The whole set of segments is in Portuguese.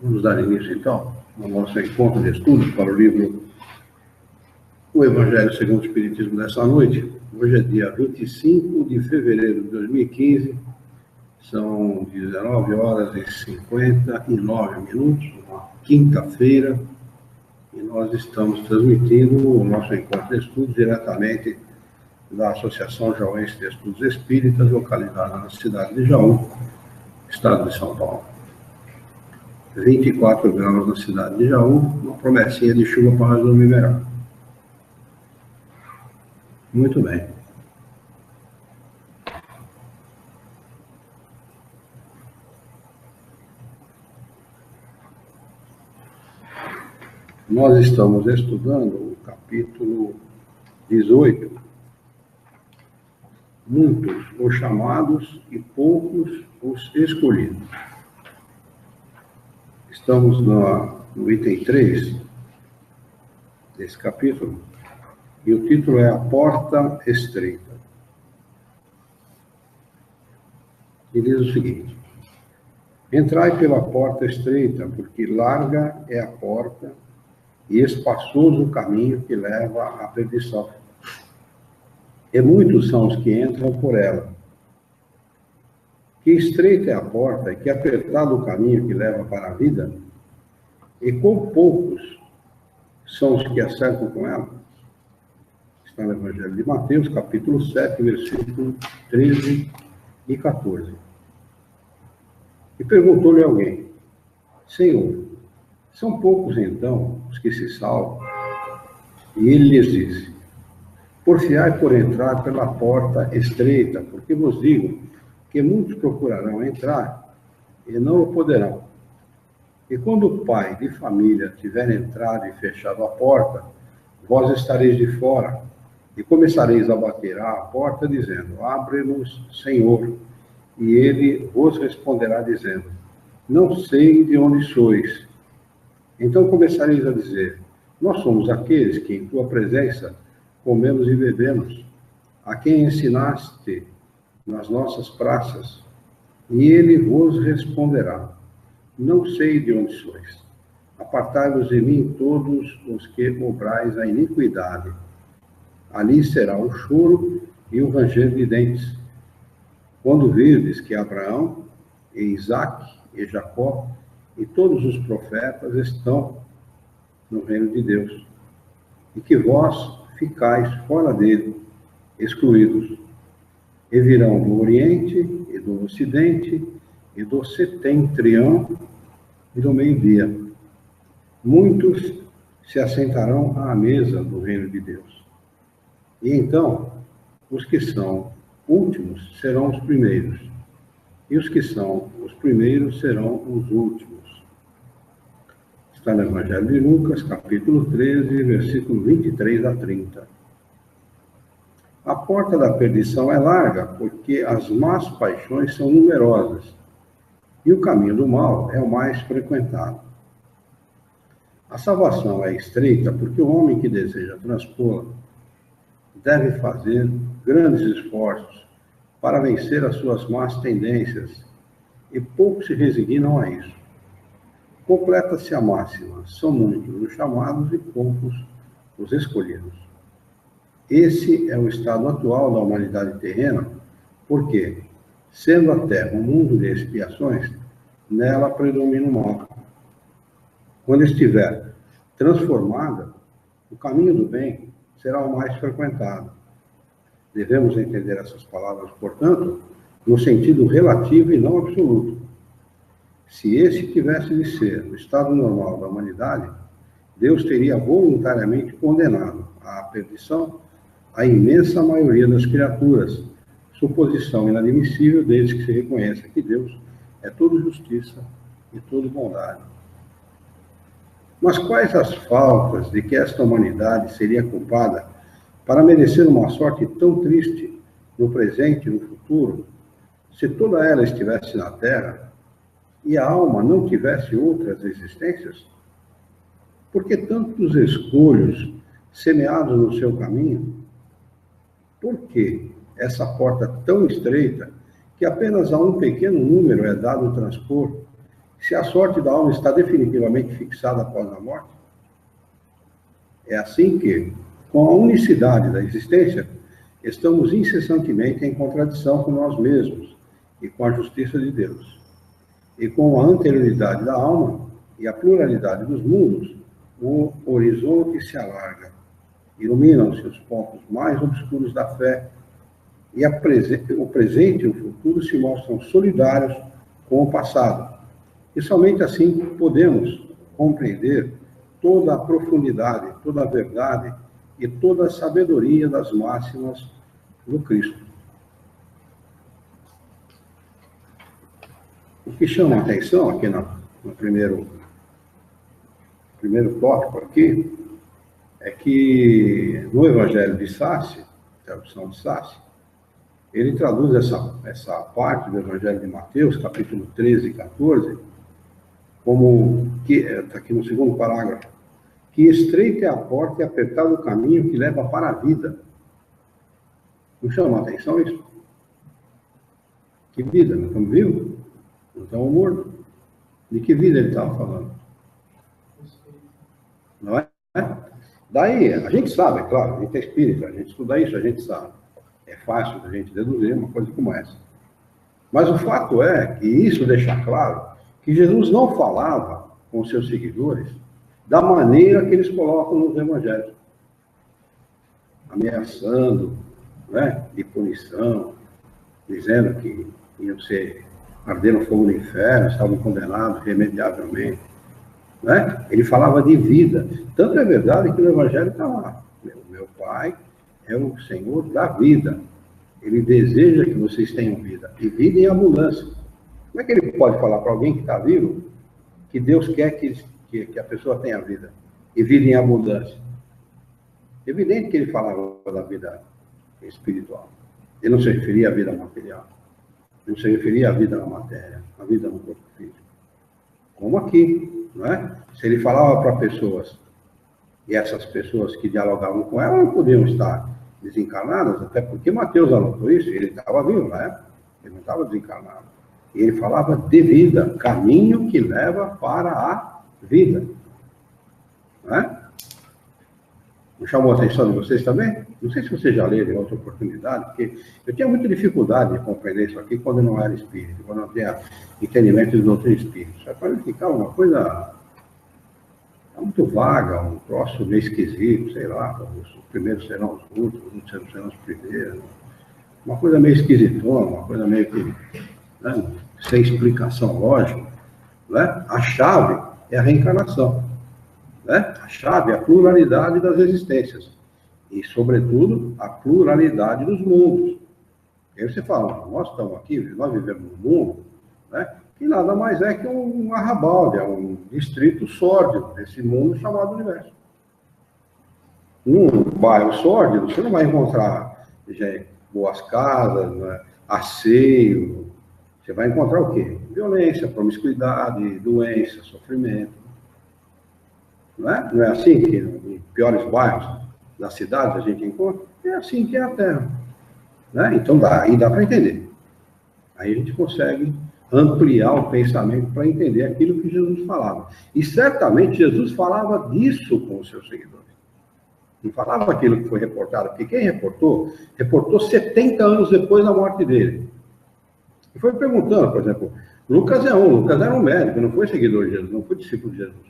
Vamos dar início, então, ao nosso encontro de estudos para o livro O Evangelho segundo o Espiritismo dessa noite. Hoje é dia 25 de fevereiro de 2015, são 19 horas e 59 minutos, uma quinta-feira, e nós estamos transmitindo o nosso encontro de estudos diretamente da Associação Jauense de Estudos Espíritas, localizada na cidade de Jaú, estado de São Paulo. 24 graus na cidade de Jaú, uma promessinha de chuva para nós dormir melhor. Muito bem. Nós estamos estudando o capítulo 18. Muitos os chamados e poucos os escolhidos. Estamos no item 3 desse capítulo, e o título é A Porta Estreita. E diz o seguinte: Entrai pela porta estreita, porque larga é a porta e espaçoso o caminho que leva à perdição. E muitos são os que entram por ela. Que estreita é a porta e que apertado o caminho que leva para a vida, e quão poucos são os que acertam com ela. Está no Evangelho de Mateus, capítulo 7, versículos 13 e 14. E perguntou-lhe alguém: Senhor, são poucos então os que se salvam? E ele lhes disse: Porfiai por entrar pela porta estreita, porque vos digo que muitos procurarão entrar e não o poderão. E quando o pai de família tiver entrado e fechado a porta, vós estareis de fora e começareis a bater à porta, dizendo: Abre-nos, Senhor. E ele vos responderá, dizendo: Não sei de onde sois. Então começareis a dizer: Nós somos aqueles que em tua presença comemos e bebemos, a quem ensinaste nas nossas praças. E ele vos responderá: Não sei de onde sois. Apartai-vos de mim todos os que obrais a iniquidade. Ali será o choro e o ranger de dentes, quando virdes que Abraão, e Isaque, e Jacó, e todos os profetas estão no reino de Deus, e que vós ficais fora dele, excluídos. E virão do Oriente, e do Ocidente, e do setentrião, e do meio-dia. Muitos se assentarão à mesa do reino de Deus. E então, os que são últimos serão os primeiros, e os que são os primeiros serão os últimos. Está no Evangelho de Lucas, capítulo 13, versículo 23 a 30. A porta da perdição é larga, porque as más paixões são numerosas, e o caminho do mal é o mais frequentado. A salvação é estreita, porque o homem que deseja transpô-la deve fazer grandes esforços para vencer as suas más tendências, e poucos se resignam a isso. Completa-se a máxima: são muitos os chamados e poucos os escolhidos. Esse é o estado atual da humanidade terrena, porque, sendo a Terra um mundo de expiações, nela predomina o mal. Quando estiver transformada, o caminho do bem será o mais frequentado. Devemos entender essas palavras, portanto, no sentido relativo e não absoluto. Se esse tivesse de ser o estado normal da humanidade, Deus teria voluntariamente condenado à perdição a imensa maioria das criaturas, suposição inadmissível desde que se reconheça que Deus é todo justiça e todo bondade. Mas quais as faltas de que esta humanidade seria culpada para merecer uma sorte tão triste no presente e no futuro, se toda ela estivesse na Terra e a alma não tivesse outras existências? Por que tantos escolhos semeados no seu caminho? Por que essa porta tão estreita que apenas a um pequeno número é dado transpor, se a sorte da alma está definitivamente fixada após a morte? É assim que, com a unicidade da existência, estamos incessantemente em contradição com nós mesmos e com a justiça de Deus. E com a anterioridade da alma e a pluralidade dos mundos, o horizonte se alarga. Iluminam-se os pontos mais obscuros da fé e o presente e o futuro se mostram solidários com o passado. E somente assim podemos compreender toda a profundidade, toda a verdade e toda a sabedoria das máximas do Cristo. O que chama a atenção aqui no primeiro tópico aqui é que no Evangelho de Sassi, tradução de Sassi, ele traduz essa parte do Evangelho de Mateus, capítulo 13 e 14, como que está aqui no segundo parágrafo, que estreita é a porta e apertado o caminho que leva para a vida. Não chama a atenção isso? Que vida? Nós estamos vivos? Não estamos mortos? De que vida ele estava falando? Não é? Daí, a gente sabe, é claro, a gente é espírita, a gente estuda isso, a gente sabe. É fácil a gente deduzir uma coisa como essa. Mas o fato é que isso deixa claro que Jesus não falava com os seus seguidores da maneira que eles colocam nos evangelhos. Ameaçando, né, de punição, dizendo que iam ser arder no fogo do inferno, estavam condenados irremediavelmente. Né? Ele falava de vida. Tanto é verdade que no evangelho está lá. Meu Pai é o Senhor da vida. Ele deseja que vocês tenham vida. E vida em abundância. Como é que ele pode falar para alguém que está vivo que Deus quer que a pessoa tenha vida? E vida em abundância? É evidente que ele falava da vida espiritual. Ele não se referia à vida material. Ele não se referia à vida na matéria, à vida no corpo físico. Como aqui, não é? Se ele falava para pessoas, e essas pessoas que dialogavam com ela não podiam estar desencarnadas, até porque Mateus anotou isso, ele estava vivo na época, ele não estava desencarnado. E ele falava de vida, caminho que leva para a vida. Não é? Não chamou a atenção de vocês também? Não sei se vocês já leram em outra oportunidade, porque eu tinha muita dificuldade de compreender isso aqui quando eu não era espírita, quando eu não tinha entendimento de doutrina espírita. Só para ficar uma coisa muito vaga, um troço meio esquisito, sei lá, os primeiros serão os últimos, os últimos serão os primeiros. Uma coisa meio esquisitona, uma coisa meio que, né, sem explicação lógica. Né? A chave é a reencarnação. Né? A chave é a pluralidade das existências. E, sobretudo, a pluralidade dos mundos. E aí você fala, nós estamos aqui, nós vivemos num mundo, né, que nada mais é que um arrabalde, é um distrito sórdido desse mundo chamado universo. Num bairro sórdido, você não vai encontrar boas casas, né, asseio. Você vai encontrar o quê? Violência, promiscuidade, doença, sofrimento. Não é assim que em piores bairros das cidades a gente encontra? É assim que é a Terra. Né? Então dá para entender. Aí a gente consegue ampliar o pensamento para entender aquilo que Jesus falava. E certamente Jesus falava disso com os seus seguidores. Não falava aquilo que foi reportado, porque quem reportou 70 anos depois da morte dele. E foi perguntando, por exemplo, Lucas era um médico, não foi seguidor de Jesus, não foi discípulo de Jesus.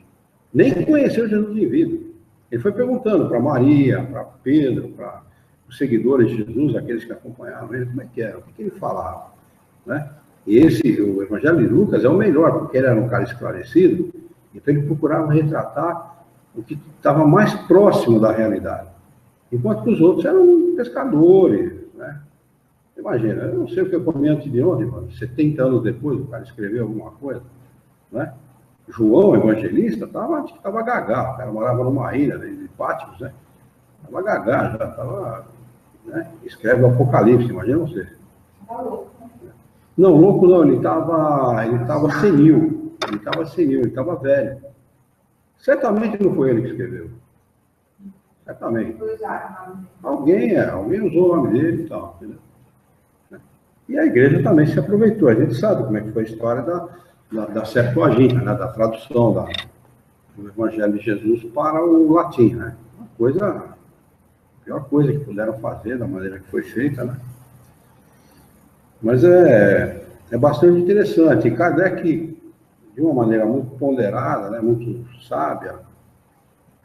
Nem conheceu Jesus em vida. Ele foi perguntando para Maria, para Pedro, para os seguidores de Jesus, aqueles que acompanhavam ele, como é que era, o que ele falava. Né? E o Evangelho de Lucas é o melhor, porque ele era um cara esclarecido, então ele procurava retratar o que estava mais próximo da realidade. Enquanto que os outros eram pescadores. Né? Imagina, eu não sei o que eu comi antes de ontem, mano. 70 anos depois o cara escreveu alguma coisa. Né? João, evangelista, estava gagá. O cara morava numa ilha de Pátimos, né? Estava gagá, já estava. Né? Escreve o Apocalipse, imagina você. Está louco. Não, louco não, ele estava senil. Ele estava velho. Certamente não foi ele que escreveu. Certamente. Alguém usou o nome dele e tal. Entendeu? E a igreja também se aproveitou. A gente sabe como é que foi a história da Septuaginta, né, da tradução do Evangelho de Jesus para o latim, né? A pior coisa que puderam fazer, da maneira que foi feita, né? Mas é bastante interessante. E Kardec, de uma maneira muito ponderada, né, muito sábia,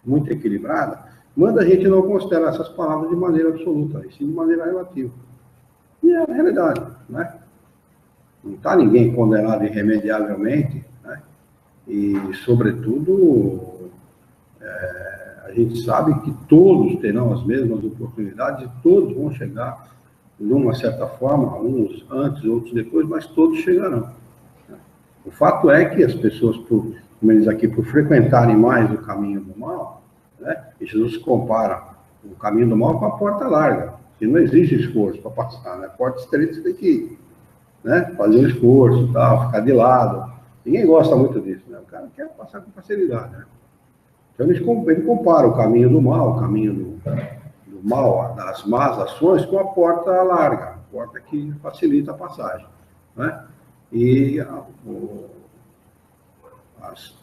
muito equilibrada, manda a gente não considerar essas palavras de maneira absoluta, e sim de maneira relativa. E é a realidade, né? Não está ninguém condenado irremediavelmente, né? E, sobretudo, a gente sabe que todos terão as mesmas oportunidades e todos vão chegar de uma certa forma, uns antes, outros depois, mas todos chegarão. O fato é que as pessoas, como eles aqui, por frequentarem mais o caminho do mal, né, e Jesus compara o caminho do mal com a porta larga, que não exige esforço para passar, né? A porta estreita você tem que ir, né? Fazer um esforço, tal, ficar de lado. Ninguém gosta muito disso, né? O cara quer passar com facilidade, né? Então ele compara o caminho do mal, o caminho do mal, das más ações, com a porta larga, a porta que facilita a passagem, né? E as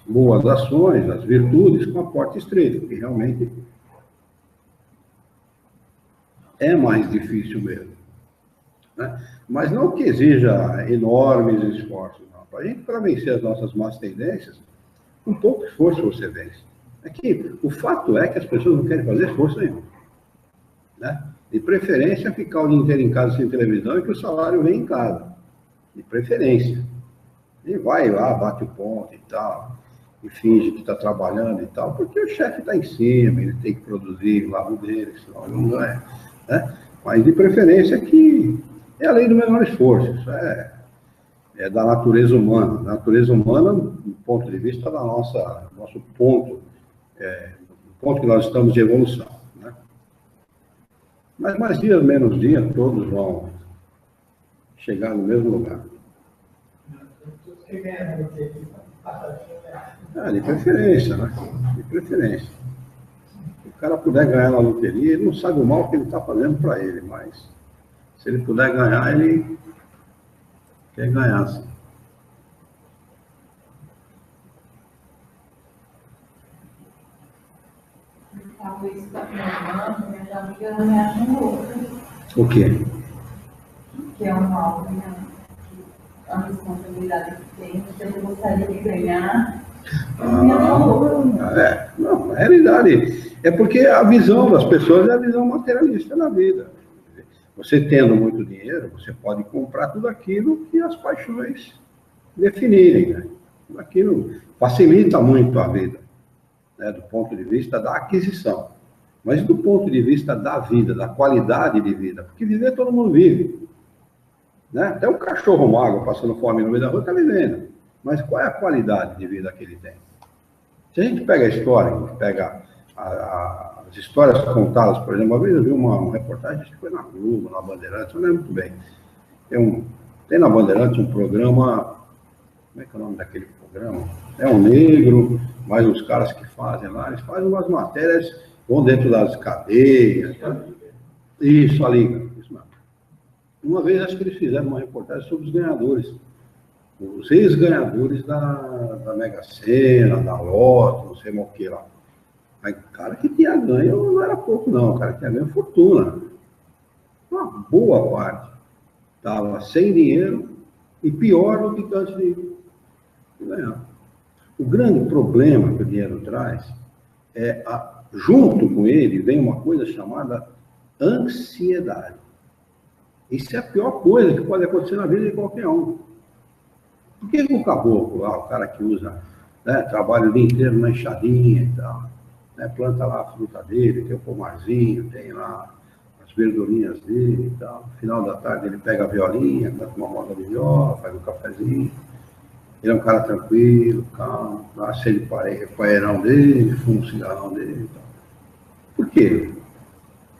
boas ações, as virtudes, com a porta estreita, que realmente é mais difícil mesmo, né? Mas não que exija enormes esforços, não. Para a gente, para vencer as nossas más tendências, com pouco esforço você vence. É que o fato é que as pessoas não querem fazer esforço nenhum, né? De preferência, ficar o dia inteiro em casa sem televisão e que o salário vem em casa. De preferência. E vai lá, bate o ponto e tal, e finge que está trabalhando e tal, porque o chefe está em cima, ele tem que produzir o lado dele, senão ele não ganha, né? Mas de preferência que é a lei do menor esforço. Isso é da natureza humana. Da natureza humana, do ponto de vista da nosso ponto, do ponto que nós estamos de evolução, né? Mas mais dia, menos dia, todos vão chegar no mesmo lugar. De preferência, né? De preferência. Se o cara puder ganhar na loteria, ele não sabe o mal que ele está fazendo para ele, mas se ele puder ganhar, ele quer ganhar, sim. Talvez está filmando, minhas amigas me acham louca. O quê? Que é um mal, né? A responsabilidade que tem, você gostaria de ganhar. Não, a realidade é porque a visão das pessoas é a visão materialista da vida. Você tendo muito dinheiro, você pode comprar tudo aquilo que as paixões definirem, né? Tudo aquilo facilita muito a vida, né? Do ponto de vista da aquisição. Mas do ponto de vista da vida, da qualidade de vida, porque viver todo mundo vive, né? Até um cachorro magro passando fome no meio da rua está vivendo. Mas qual é a qualidade de vida que ele tem? Se a gente pega a história, a gente pega as histórias contadas, por exemplo, uma vez eu vi uma reportagem, acho que foi na Globo, na Bandeirantes, eu não lembro muito bem. Tem na Bandeirantes um programa, como é que é o nome daquele programa? É um negro, mais os caras que fazem lá, eles fazem umas matérias, vão dentro das cadeias. Isso, a Liga, isso mesmo. Uma vez acho que eles fizeram uma reportagem sobre os ganhadores. Os ex-ganhadores da Mega Sena, da Loto, não sei mais o que lá. Aí, o cara que tinha ganho não era pouco, não. O cara que tinha ganho fortuna. Uma boa parte estava sem dinheiro e pior do que antes de ganhar. O grande problema que o dinheiro traz é, junto com ele, vem uma coisa chamada ansiedade. Isso é a pior coisa que pode acontecer na vida de qualquer um. Por que o caboclo lá, o cara que usa, né, trabalha o dia inteiro na enxadinha e tal, né, planta lá a fruta dele, tem o pomarzinho, tem lá as verdurinhas dele e tal, no final da tarde ele pega a violinha, canta uma moda de viola, faz um cafezinho, ele é um cara tranquilo, calmo, acende o paeirão dele, fuma o cigarrão dele e tal. Por quê?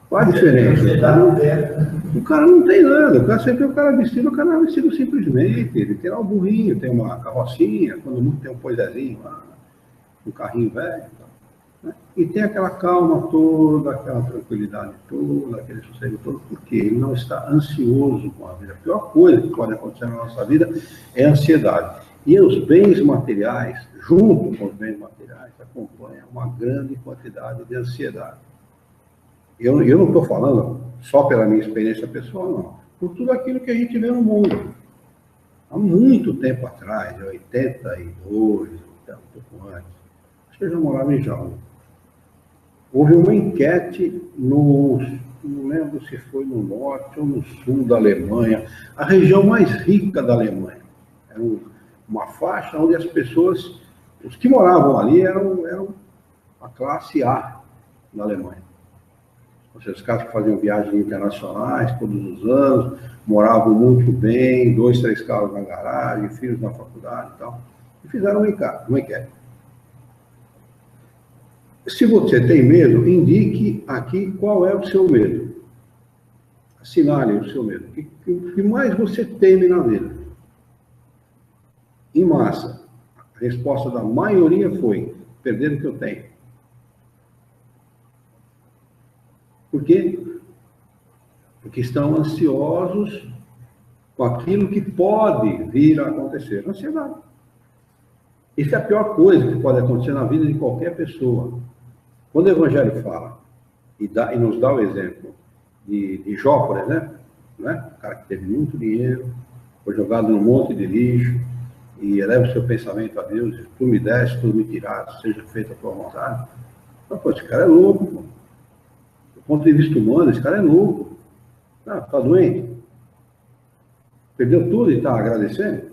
Qual a diferença? O cara não tem nada, o cara sempre é o cara vestido simplesmente, ele tem lá um burrinho, tem uma carrocinha, quando muito tem um poisézinho lá, um carrinho velho, né? E tem aquela calma toda, aquela tranquilidade toda, aquele sossego todo, porque ele não está ansioso com a vida. A pior coisa que pode acontecer na nossa vida é a ansiedade. E os bens materiais, junto com os bens materiais, acompanham uma grande quantidade de ansiedade. Eu não estou falando só pela minha experiência pessoal, não. Por tudo aquilo que a gente vê no mundo. Há muito tempo atrás, em 82, então, um pouco antes, acho que eu já morava em Jaú. Houve uma enquete não lembro se foi no norte ou no sul da Alemanha, a região mais rica da Alemanha. Era uma faixa onde as pessoas, os que moravam ali eram a classe A da Alemanha. Ou seja, os caras que faziam viagens internacionais todos os anos, moravam muito bem, 2, 3 carros na garagem, filhos na faculdade e tal. E fizeram uma enquete. Se você tem medo, indique aqui qual é o seu medo. Assinale o seu medo. O que mais você teme na vida? Em massa, a resposta da maioria foi: perder o que eu tenho. Por quê? Porque estão ansiosos com aquilo que pode vir a acontecer. Ansiedade. Isso é a pior coisa que pode acontecer na vida de qualquer pessoa. Quando o Evangelho fala e nos dá o exemplo de Jó, por exemplo, né? O cara que teve muito dinheiro, foi jogado num monte de lixo, e eleva o seu pensamento a Deus, e tu me deste, tu me tiraste, seja feita a tua vontade. Então, pô, esse cara é louco, pô. Do ponto de vista humano, esse cara é louco. Ah, tá doente? Perdeu tudo e está agradecendo?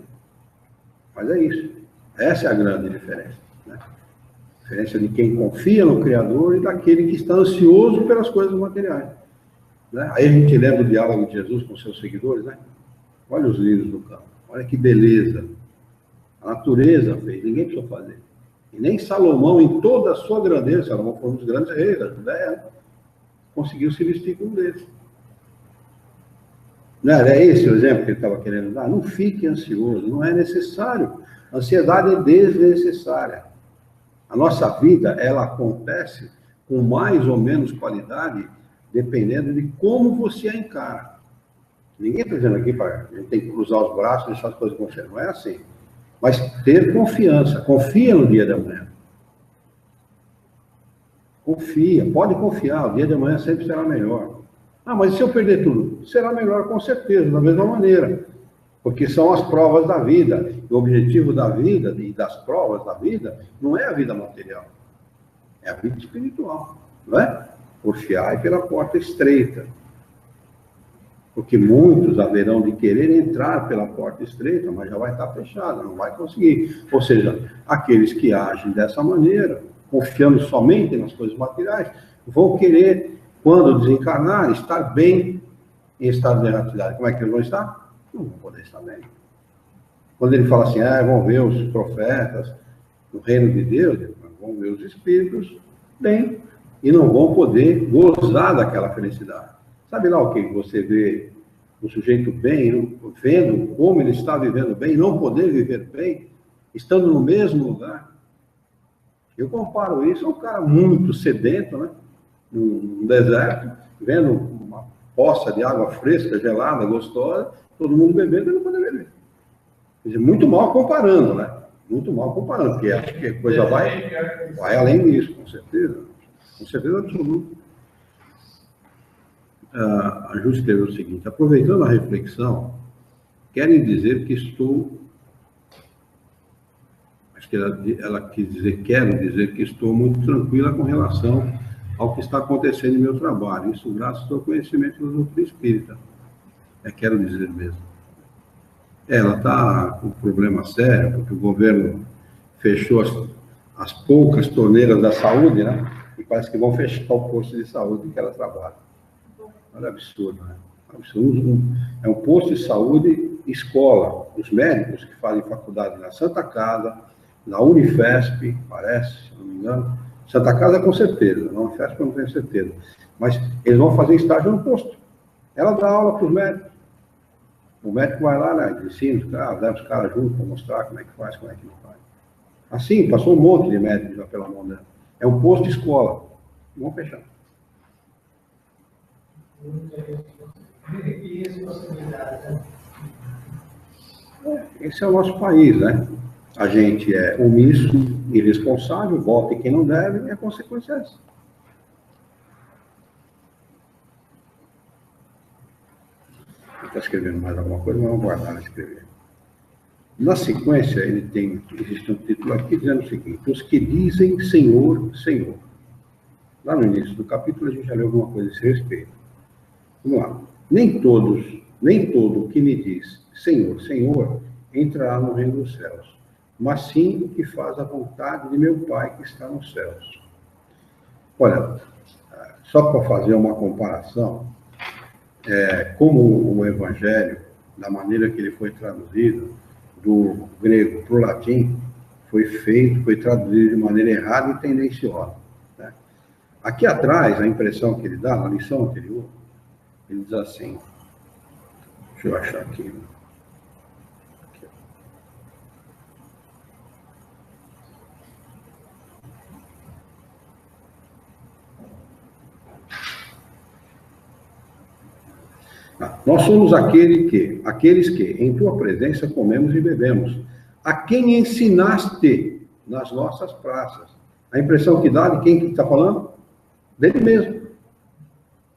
Mas é isso. Essa é a grande diferença. Né? A diferença de quem confia no Criador e daquele que está ansioso pelas coisas materiais. Né? Aí a gente lembra o diálogo de Jesus com seus seguidores, né? Olha os lírios do campo, olha que beleza. A natureza fez, ninguém precisou fazer. E nem Salomão, em toda a sua grandeza, Salomão foi um dos grandes reis da Judéia, conseguiu se vestir como um deles. Não era esse o exemplo que ele estava querendo dar? Não fique ansioso, não é necessário. A ansiedade é desnecessária. A nossa vida, ela acontece com mais ou menos qualidade, dependendo de como você a encara. Ninguém está dizendo aqui para a gente tem que cruzar os braços e deixar as coisas acontecerem. Não é assim. Mas ter confiança. Confia no dia de amanhã. Confia. Pode confiar. O dia de amanhã sempre será melhor. Ah, mas e se eu perder tudo? Será melhor com certeza, da mesma maneira. Porque são as provas da vida. O objetivo da vida e das provas da vida não é a vida material. É a vida espiritual. Não é? Porfiai pela porta estreita. Porque muitos haverão de querer entrar pela porta estreita, mas já vai estar fechada, não vai conseguir. Ou seja, aqueles que agem dessa maneira, confiando somente nas coisas materiais, vão querer, quando desencarnar, estar bem em estado de negatividade. Como é que eles vão estar? Não vão poder estar bem. Quando ele fala assim, vão ver os profetas no reino de Deus, vão ver os espíritos bem, e não vão poder gozar daquela felicidade. Sabe lá o que você vê o sujeito bem, vendo como ele está vivendo bem, não poder viver bem, estando no mesmo lugar? Eu comparo isso a um cara muito sedento, né? Num deserto, vendo uma poça de água fresca, gelada, gostosa, todo mundo bebendo e não poder beber. Quer dizer, muito mal comparando, né? Muito mal comparando, porque acho que a coisa vai além disso, com certeza. Com certeza absoluta. A Ju escreveu o seguinte: aproveitando a reflexão, querem dizer que estou... Acho que ela quis dizer, quero dizer que estou muito tranquila com relação ao que está acontecendo no meu trabalho. Isso graças ao conhecimento da doutrina espírita. Quero dizer mesmo. Ela está com um problema sério, porque o governo fechou as poucas torneiras da saúde, né? E parece que vão fechar o posto de saúde em que ela trabalha. Olha, absurdo, né? Absurdo. É um posto de saúde escola. Os médicos que fazem faculdade na Santa Casa, na Unifesp, parece, se não me engano. Santa Casa com certeza, na Unifesp eu não tenho certeza. Mas eles vão fazer estágio no posto. Ela dá aula para os médicos. O médico vai lá, né? Ensina os caras, leva os caras junto para mostrar como é que faz, como é que não faz. Assim, passou um monte de médicos já pela mão dela. É um posto de escola. Vamos fechar. E responsabilidade, né? Esse é o nosso país, né? a gente é omisso, irresponsável, vota em quem não deve, e a consequência é essa. Está escrevendo mais alguma coisa, mas vamos guardar e escrever. Na sequência, existe um título aqui dizendo o seguinte: os que dizem Senhor, Senhor. Lá no início do capítulo a gente já leu alguma coisa a esse respeito. Vamos lá. Nem todo que me diz Senhor, Senhor, entrará no reino dos céus, mas sim o que faz a vontade de meu Pai que está nos céus. Olha, só para fazer uma comparação, como o Evangelho, da maneira que ele foi traduzido, do grego para o latim, foi traduzido de maneira errada e tendenciosa. Né? Aqui atrás, a impressão que ele dá, na lição anterior, ele diz assim, deixa eu achar aqui. Nós somos aqueles que, em tua presença, comemos e bebemos. A quem ensinaste nas nossas praças. A impressão que dá de quem está falando? Dele mesmo.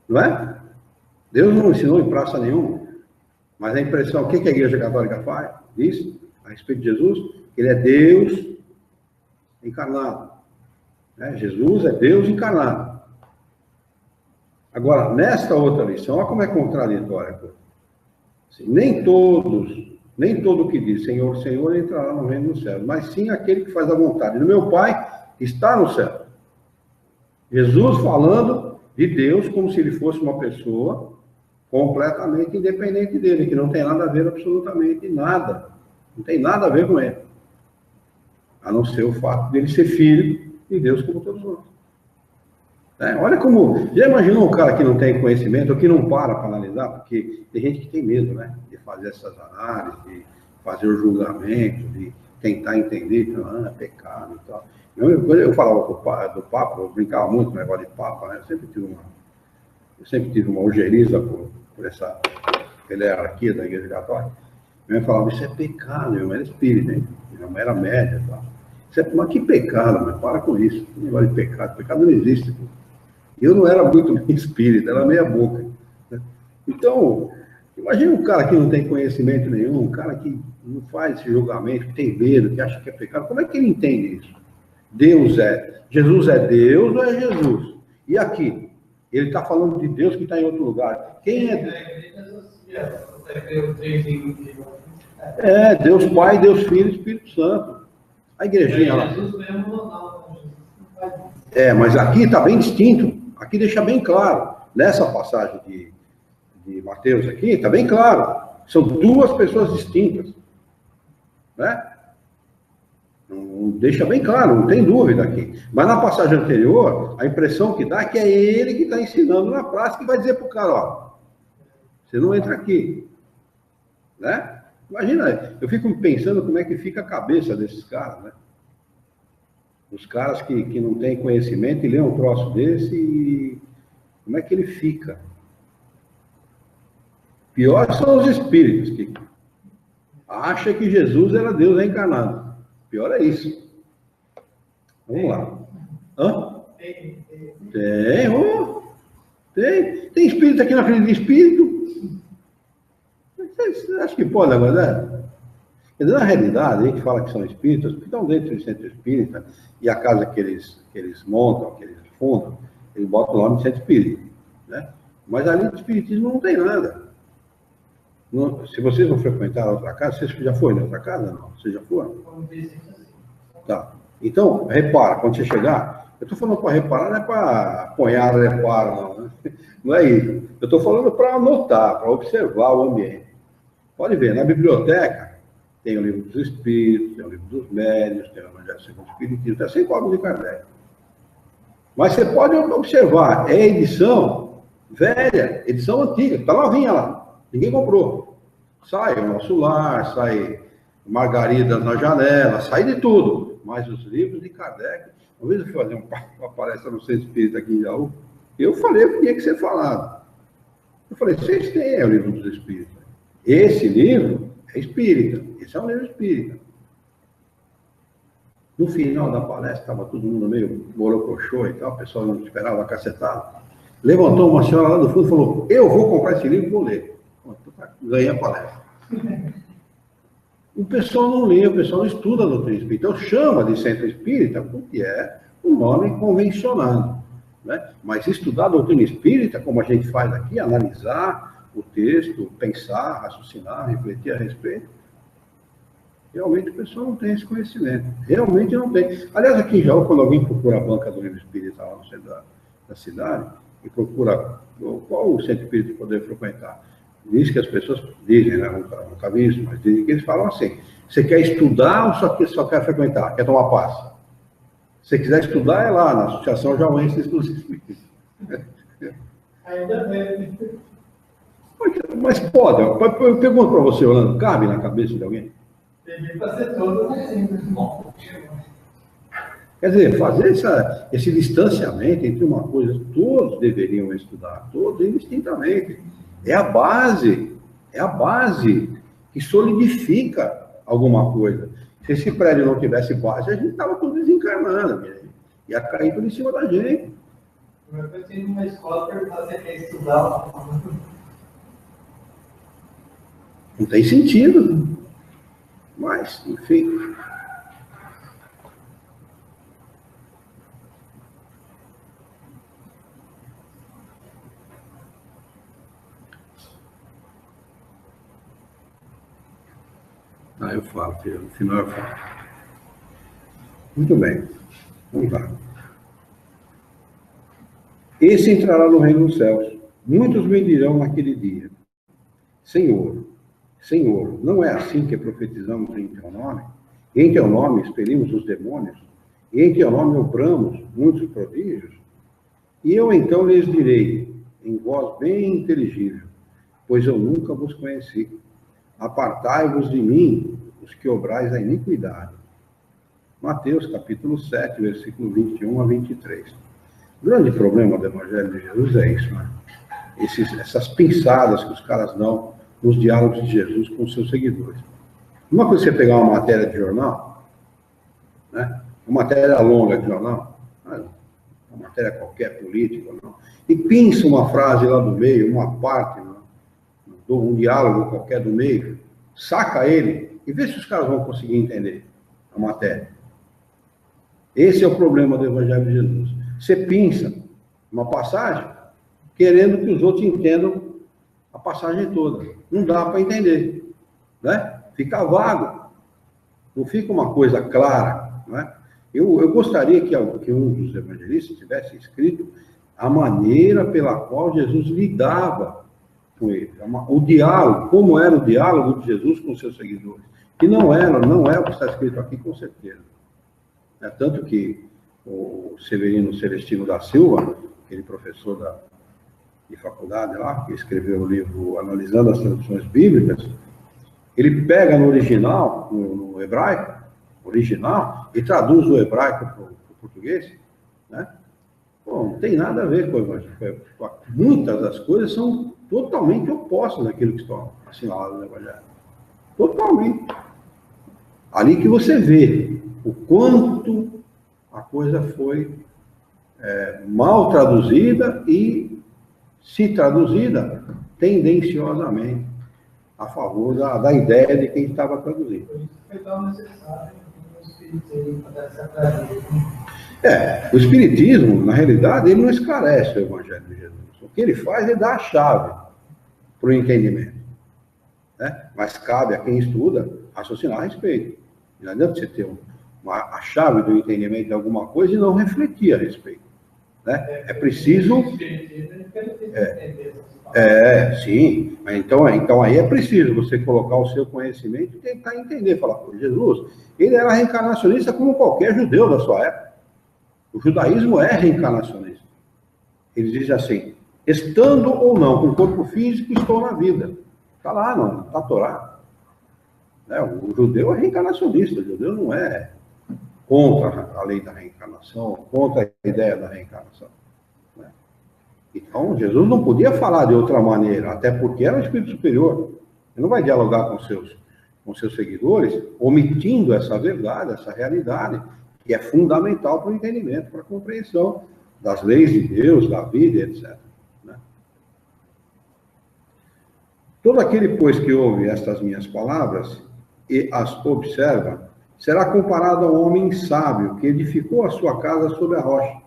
Não é? Deus não ensinou em praça nenhuma. Mas a impressão, o que a Igreja Católica faz? Diz, a respeito de Jesus, que ele é Deus encarnado. Jesus é Deus encarnado. Agora, nesta outra lição, olha como é contraditória. Assim, nem todo que diz Senhor, Senhor entrará no reino dos céus, mas sim aquele que faz a vontade do meu Pai que está no céu. Jesus falando de Deus como se ele fosse uma pessoa completamente independente dele, que não tem nada a ver absolutamente nada. Não tem nada a ver com ele. A não ser o fato dele ser filho de Deus como todos nós. Olha como... Já imaginou um cara que não tem conhecimento, ou que não para analisar, porque tem gente que tem medo, né? De fazer essas análises, de fazer o julgamento, de tentar entender, então, é pecado e tal. Eu falava do Papa, eu brincava muito com o negócio de Papa, né? Eu sempre tive uma ojeriza por essa hierarquia da Igreja Católica. Eu falava, isso é pecado, meu irmão era espírita, hein? Minha mãe era média e tal. Mas que pecado, mas para com isso. Que negócio de pecado. Pecado não existe. Pô. Eu não era muito espírita, era meia boca. Né? Então, imagina um cara que não tem conhecimento nenhum, um cara que não faz esse julgamento, que tem medo, que acha que é pecado. Como é que ele entende isso? Jesus é Deus ou é Jesus? E aqui? Ele está falando de Deus que está em outro lugar. Quem é? Deus Pai, Deus Filho e Espírito Santo. A igrejinha lá. Mas aqui está bem distinto. Aqui deixa bem claro. Nessa passagem de Mateus aqui, está bem claro. São duas pessoas distintas. Né? Deixa bem claro, não tem dúvida aqui. Mas na passagem anterior, a impressão que dá é que é ele que está ensinando na praça, que vai dizer para o cara, ó, você não entra aqui. Né? Imagina, eu fico pensando como é que fica a cabeça desses caras, né? Os caras que não têm conhecimento e lêem um troço desse, e como é que ele fica? Pior são os espíritos, que acham que Jesus era Deus encarnado. Pior é isso. Vamos lá. Hã? Tem espírito aqui na frente de espírito? Você acha que pode agora? Quer dizer, na realidade, a gente fala que são espíritas, que estão dentro do centro espírita, e a casa que eles montam, que eles fundam, eles botam o nome de centro espírita. Né? Mas ali de espiritismo não tem nada. Se vocês não frequentaram outra casa, vocês já foram em outra casa? Não? Vocês já foram? Tá. Então, repara, quando você chegar, eu estou falando para reparar, não é para apanhar, reparo, não. Né? Não é isso. Eu estou falando para anotar, para observar o ambiente. Pode ver, na biblioteca, tem o livro dos Espíritos, tem o livro dos Médiuns, tem o Evangelho segundo o Espiritismo, tem 100 cópias de Kardec. Mas você pode observar, é edição velha, edição antiga, está novinha lá, ninguém comprou. Sai o Nosso Lar, sai Margaridas na Janela, sai de tudo. Mas os livros de Kardec, uma vez eu fui fazer uma palestra no Centro Espírita aqui em Jaú, eu falei o que tinha que ser falado. Eu falei, vocês têm o livro dos Espíritos. Esse livro é espírita. Esse é um livro espírita. No final da palestra, estava todo mundo meio borocochô e tal, o pessoal não esperava a cacetada. Levantou uma senhora lá do fundo e falou: eu vou comprar esse livro e vou ler. Ganhei a palestra. O pessoal não lê, o pessoal não estuda a doutrina espírita. Então chama de centro espírita porque é um nome convencionado. Né? Mas estudar a doutrina espírita, como a gente faz aqui, analisar o texto, pensar, raciocinar, refletir a respeito, realmente o pessoal não tem esse conhecimento. Realmente não tem. Aliás, aqui em Jaú, quando alguém procura a banca do livro espírita lá no centro da cidade, e procura qual o centro espírita que poder frequentar, diz que as pessoas dizem, né, nunca vi isso, mas dizem que eles falam assim: você quer estudar ou só quer frequentar? Quer tomar passe? Se você quiser estudar, é lá, na Associação Jauense de Estudos Espíritas. Ainda bem. Mas pode, eu pergunto para você, Orlando, cabe na cabeça de alguém? Devia fazer todas assim. Quer dizer, fazer esse distanciamento entre uma coisa, todos deveriam estudar, todos indistintamente. É a base que solidifica alguma coisa. Se esse prédio não tivesse base, a gente estava tudo desencarnando, ia cair tudo em cima da gente. Eu pensei numa escola perguntar se quer estudar. Não tem sentido. Mas, enfim. Eu falo, filho. No final eu falo. Muito bem. Vamos lá. Esse entrará no reino dos céus. Muitos me dirão naquele dia: Senhor, Senhor, não é assim que profetizamos em teu nome? E em teu nome expelimos os demônios? E em teu nome obramos muitos prodígios? E eu então lhes direi, em voz bem inteligível: pois eu nunca vos conheci. Apartai-vos de mim, os que obrais a iniquidade. Mateus, capítulo 7, versículo 21 a 23. O grande problema do Evangelho de Jesus é isso, né? Essas pinçadas que os caras dão nos diálogos de Jesus com os seus seguidores. Uma coisa é você pegar uma matéria de jornal, né? Uma matéria longa de jornal, uma matéria qualquer, política, não, e pinça uma frase lá do meio, uma parte, um diálogo qualquer do meio, saca ele e vê se os caras vão conseguir entender a matéria. Esse é o problema do Evangelho de Jesus. Você pinça uma passagem querendo que os outros entendam a passagem toda. Não dá para entender, né? Fica vago. Não fica uma coisa clara, né? Eu gostaria que um dos evangelistas tivesse escrito a maneira pela qual Jesus lidava com ele. O diálogo, como era o diálogo de Jesus com seus seguidores. Que não é o que está escrito aqui, com certeza. Tanto que o Severino Celestino da Silva, aquele professor de faculdade lá, que escreveu o livro Analisando as Traduções Bíblicas, ele pega no original, no hebraico, original, e traduz do hebraico para o português, né? Bom, não tem nada a ver com o Evangelho. Muitas das coisas são totalmente opostas daquilo que estão assinaladas no Evangelho. Totalmente. Ali que você vê o quanto a coisa foi mal traduzida e, se traduzida, tendenciosamente a favor da ideia de quem estava traduzindo. Por isso foi tão necessário o Espiritismo para essa traduzida. O Espiritismo, na realidade, ele não esclarece o Evangelho de Jesus. O que ele faz é dar a chave para o entendimento, né? Mas cabe a quem estuda raciocinar a respeito. Não adianta você ter a chave do entendimento de alguma coisa e não refletir a respeito, né? É preciso... sim. Então aí é preciso você colocar o seu conhecimento e tentar entender. Falar, Jesus, ele era reencarnacionista como qualquer judeu da sua época. O judaísmo é reencarnacionista. Ele diz assim: estando ou não com corpo físico, estou na vida. Está lá, não está Torá. O judeu é reencarnacionista. O judeu não é contra a lei da reencarnação, contra a ideia da reencarnação. Né? Então, Jesus não podia falar de outra maneira, até porque era o Espírito Superior. Ele não vai dialogar com seus seguidores, omitindo essa verdade, essa realidade, que é fundamental para o entendimento, para a compreensão das leis de Deus, da vida, etc. Né? Todo aquele, pois, que ouve estas minhas palavras e as observa, será comparado ao homem sábio que edificou a sua casa sobre a rocha.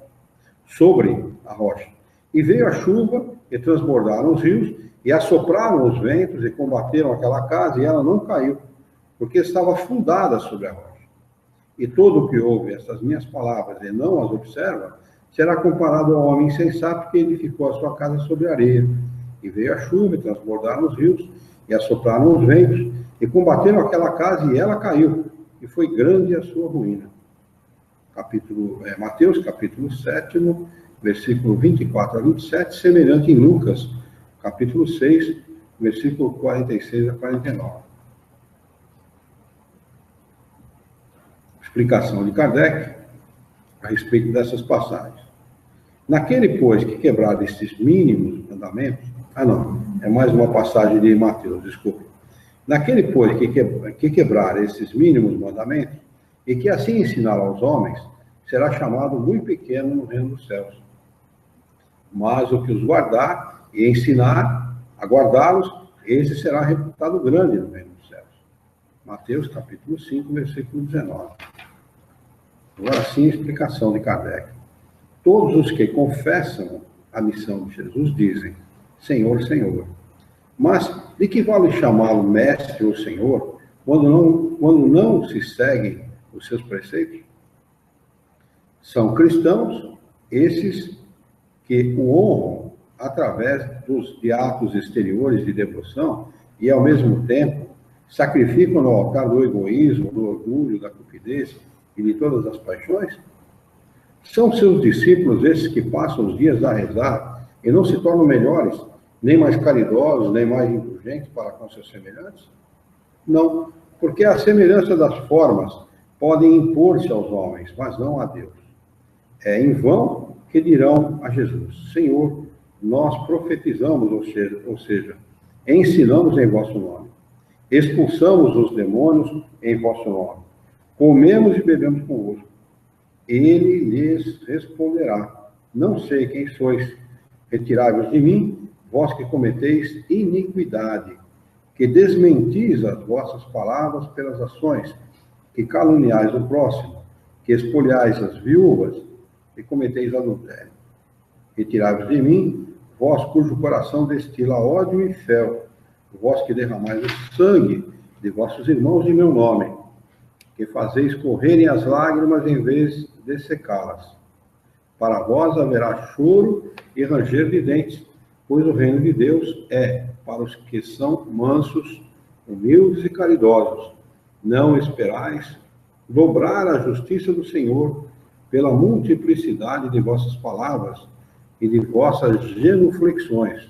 E veio a chuva, e transbordaram os rios, e assopraram os ventos, e combateram aquela casa, e ela não caiu, porque estava fundada sobre a rocha. E todo o que ouve estas minhas palavras e não as observa, será comparado ao homem insensato que edificou a sua casa sobre a areia. E veio a chuva, e transbordaram os rios, e assopraram os ventos, e combateram aquela casa, e ela caiu, e foi grande a sua ruína. Mateus, capítulo 7, versículo 24 a 27, semelhante em Lucas, capítulo 6, versículo 46 a 49. Explicação de Kardec a respeito dessas passagens. Naquele, pois, que quebrar estes mínimos mandamentos... é mais uma passagem de Mateus, desculpe. Naquele, pois, que quebrar esses mínimos mandamentos, e que assim ensinar aos homens, será chamado muito pequeno no reino dos céus. Mas o que os guardar e ensinar a guardá-los, esse será reputado grande no reino dos céus. Mateus, capítulo 5, versículo 19. Agora sim, a explicação de Kardec. Todos os que confessam a missão de Jesus dizem: Senhor, Senhor. Mas de que vale chamá-lo mestre ou senhor quando não se seguem os seus preceitos? São cristãos esses que o honram através de atos exteriores de devoção e, ao mesmo tempo, sacrificam no altar do egoísmo, do orgulho, da cupidez e de todas as paixões? São seus discípulos esses que passam os dias a rezar e não se tornam melhores, nem mais caridosos, nem mais indulgentes para com seus semelhantes? Não, porque a semelhança das formas podem impor-se aos homens, mas não a Deus. É em vão que dirão a Jesus: Senhor, nós profetizamos, ou seja, ensinamos em vosso nome, expulsamos os demônios em vosso nome, comemos e bebemos convosco. Ele lhes responderá: não sei quem sois, retirai-vos de mim, vós que cometeis iniquidade, que desmentis as vossas palavras pelas ações, que caluniais o próximo, que espoliais as viúvas e cometeis adultério. Retirai-vos de mim, vós cujo coração destila ódio e fel, vós que derramais o sangue de vossos irmãos em meu nome, que fazeis correrem as lágrimas em vez de secá-las. Para vós haverá choro e ranger de dentes, pois o reino de Deus é para os que são mansos, humildes e caridosos. Não esperais dobrar a justiça do Senhor pela multiplicidade de vossas palavras e de vossas genuflexões.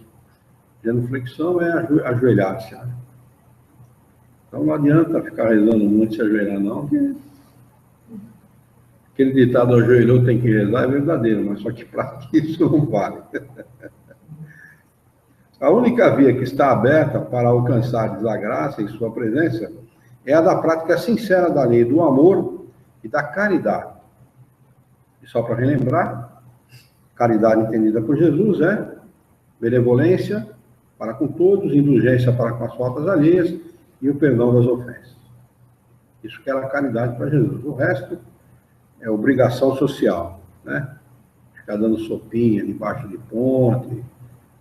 Genuflexão é ajoelhar-se. Né? Então não adianta ficar rezando muito e se ajoelhar, não, porque aquele ditado ajoelhou tem que rezar é verdadeiro, mas só que para isso não vale. A única via que está aberta para alcançar a graça em sua presença é a da prática sincera da lei do amor e da caridade. E só para relembrar, caridade entendida por Jesus é benevolência para com todos, indulgência para com as faltas alheias e o perdão das ofensas. Isso que era a caridade para Jesus. O resto é obrigação social, né? Ficar dando sopinha debaixo de ponte,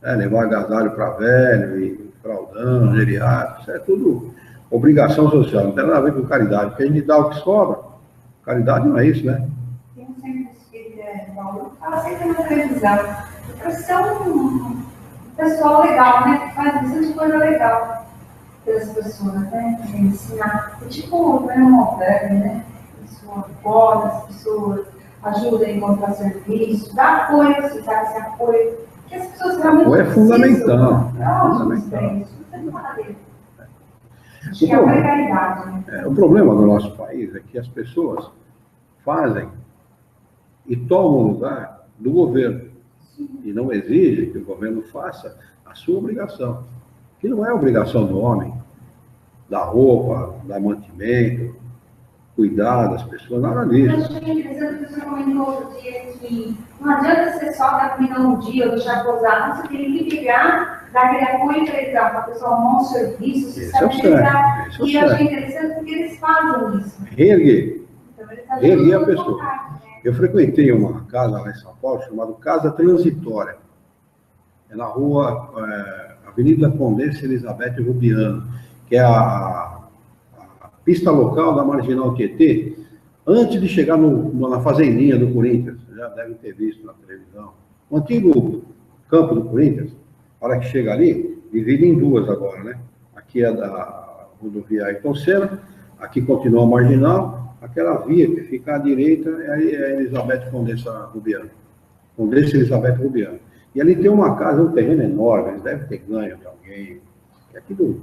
levar agasalho para velho, e fraudão, geriátrico, isso é tudo obrigação social, não tem nada a ver com caridade, porque a gente dá o que sobra. Caridade não é isso, né? Tem um centro espírita, Paulo, fala sempre na televisão. Eu sou um pessoal legal, né? Que faz bastante coisa legal pelas pessoas, né? Ensinar. É tipo, né, uma oferta, né? Isso apoia as pessoas, ajuda a encontrar serviço, dá apoio, se dá esse apoio. Que as pessoas realmente é fundamental. O problema do nosso país é que as pessoas fazem e tomam o lugar do governo. Sim. E não exigem que o governo faça a sua obrigação. Que não é a obrigação do homem, da roupa, da mantimento, cuidar das pessoas, nada Eu disso. achei interessante que o senhor comentou outro dia que não adianta você só dar comida um dia ou deixar posar, não, você tem que pegar, dar aquele apoio para ele, para a pessoa arrumar um serviço, se Esse é o estabilizar. certo, esse é o E eu achei certo. interessante porque eles fazem isso. Reerguer. Então, eles ajudam Reerguer a no pessoa. contato, né? Eu frequentei uma casa lá em São Paulo chamada Casa Transitória. É na rua Avenida Condessa Elizabeth Rubiano, que é a pista local da Marginal Tietê, antes de chegar na fazendinha do Corinthians. Já devem ter visto na televisão. O antigo campo do Corinthians, a hora que chega ali, divide em duas agora, né? Aqui é da rodovia Ayrton Senna, aqui continua a Marginal, aquela via que fica à direita é a Elizabeth Condessa Rubiano. Condessa Elizabeth Rubiano. E ali tem uma casa, um terreno enorme, eles devem ter ganho de alguém, que aquilo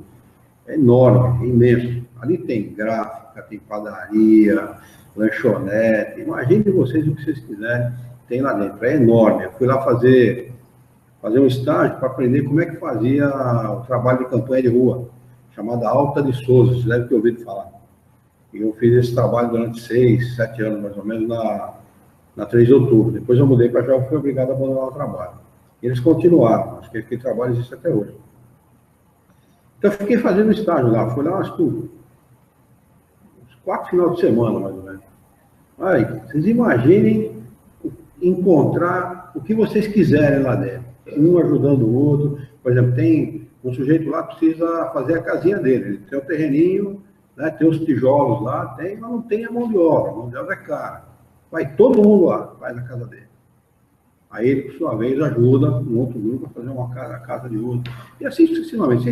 é enorme, é imenso. Ali tem gráfica, tem padaria, lanchonete, imagine vocês o que vocês quiserem, tem lá dentro, é enorme. Eu fui lá fazer um estágio para aprender como é que fazia o trabalho de campanha de rua, chamada Alta de Souza, vocês devem ter ouvido falar. E eu fiz esse trabalho durante 6, 7 anos, mais ou menos, na 3 de outubro. Depois eu mudei para já e fui obrigado a abandonar o trabalho. E eles continuaram, acho que aquele trabalho existe até hoje. Então eu fiquei fazendo estágio lá, fui lá, acho que uns 4 finais de semana, mais ou menos. Aí, vocês imaginem encontrar o que vocês quiserem lá dentro. Um ajudando o outro. Por exemplo, tem um sujeito lá que precisa fazer a casinha dele. Ele tem o terreninho, né, tem os tijolos lá, tem, mas não tem a mão de obra é cara. Vai todo mundo lá, vai na casa dele. Aí ele, por sua vez, ajuda um outro grupo a fazer a casa de outro. E assim sucessivamente.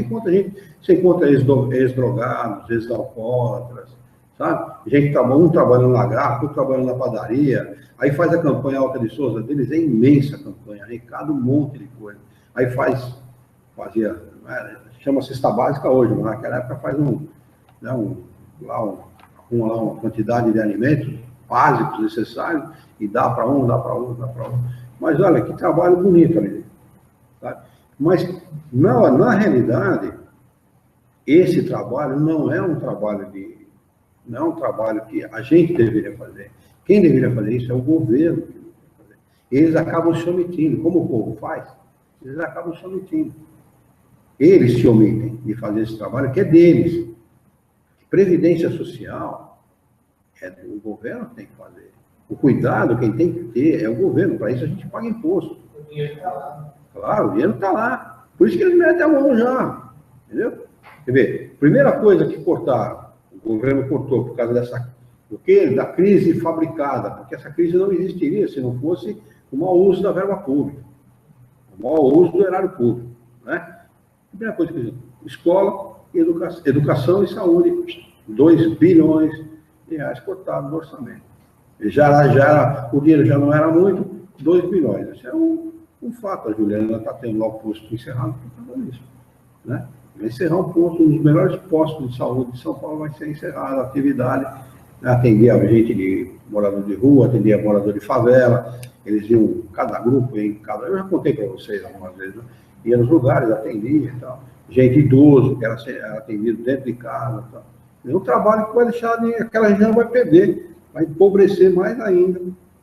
Você encontra ex-drogados, ex-alcoólatras, sabe? Gente um trabalhando na gráfica, outro trabalhando na padaria. Aí faz a campanha Alta de Souza deles, é imensa a campanha, arrecada um monte de coisa. Aí fazia, chama cesta básica hoje, mas naquela época faz uma quantidade de alimentos básicos necessários e dá para um, dá para outro, dá para outro. Mas olha, que trabalho bonito ali. Sabe? Mas, na realidade, esse trabalho não é um trabalho que a gente deveria fazer. Quem deveria fazer isso é o governo. Eles acabam se omitindo. Como o povo faz? Eles acabam se omitindo. Eles se omitem de fazer esse trabalho que é deles. Previdência social o governo que tem que fazer. O cuidado quem tem que ter é o governo. Para isso a gente paga imposto. O dinheiro está lá. Claro, o dinheiro está lá. Por isso que eles metem a mão já. Entendeu? Quer ver? Primeira coisa que cortaram, o governo cortou por causa da crise fabricada, porque essa crise não existiria se não fosse o mau uso da verba pública, o mau uso do erário público. Né? Primeira coisa que eles escola, educação e saúde, 2 bilhões de reais cortados no orçamento. O dinheiro já não era muito, 2 bilhões. Isso é um fato. A Juliana está tendo lá o posto encerrado por causa disso. Né? Vai encerrar um posto, um dos melhores postos de saúde de São Paulo vai ser encerrado, a atividade, atendia a gente de morador de rua, atendia morador de favela, eles iam, cada grupo, eu já contei para vocês algumas vezes, né? Ia nos lugares, atendia e tal. Gente idoso, que era atendido dentro de casa e tal. É um trabalho que vai deixar, aquela região vai perder, vai empobrecer mais ainda,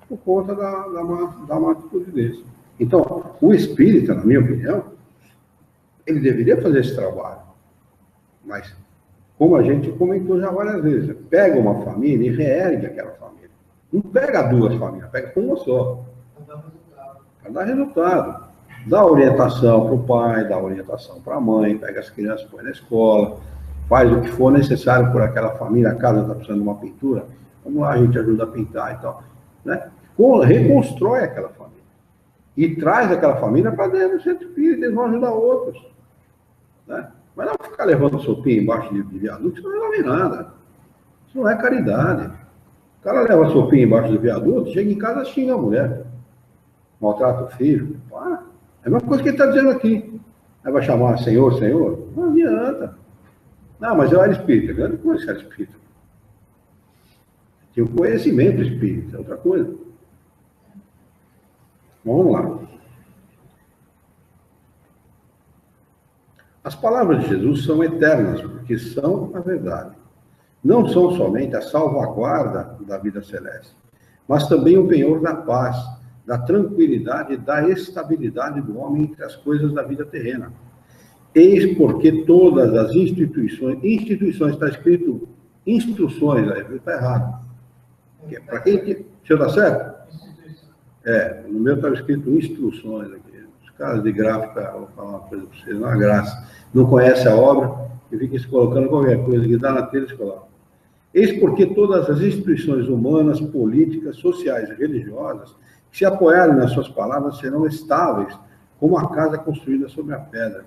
por conta da má atitude deles. Então, o espírita, na minha opinião, ele deveria fazer esse trabalho, mas, como a gente comentou já várias vezes, pega uma família e reergue aquela família. Não pega 2 famílias, pega uma só. Para dar resultado. Dá orientação para o pai, dá orientação para a mãe, pega as crianças, põe na escola, faz o que for necessário por aquela família, a casa está precisando de uma pintura, vamos lá, a gente ajuda a pintar e tal. Né? Reconstrói aquela família. E traz aquela família para dentro do centro espírita, eles vão ajudar outros. Né? Mas não ficar levando sopinha embaixo de viaduto, isso não resolve nada. Isso não é caridade. O cara leva sopinha embaixo do viaduto, chega em casa e xinga a mulher. Maltrata o filho. Pá. É a mesma coisa que ele está dizendo aqui. Aí vai chamar senhor, senhor? Não adianta. Não, mas eu era espírita. Eu não conheço era espírita. Tinha o conhecimento espírita, é outra coisa. Vamos lá. As palavras de Jesus são eternas, porque são a verdade. não são somente a salvaguarda da vida celeste, mas também o penhor da paz, da tranquilidade e da estabilidade do homem entre as coisas da vida terrena. Eis porque todas as instituições está escrito instruções, aí está errado. Para quem, deixa eu dar certo? No meu estava escrito instruções aqui. Os caras de gráfica, vou falar uma coisa para vocês, não é graça. Não conhece a obra e fica se colocando qualquer coisa que dá na tela e se coloca. Eis porque todas as instituições humanas, políticas, sociais e religiosas que se apoiarem nas suas palavras serão estáveis como a casa construída sobre a pedra.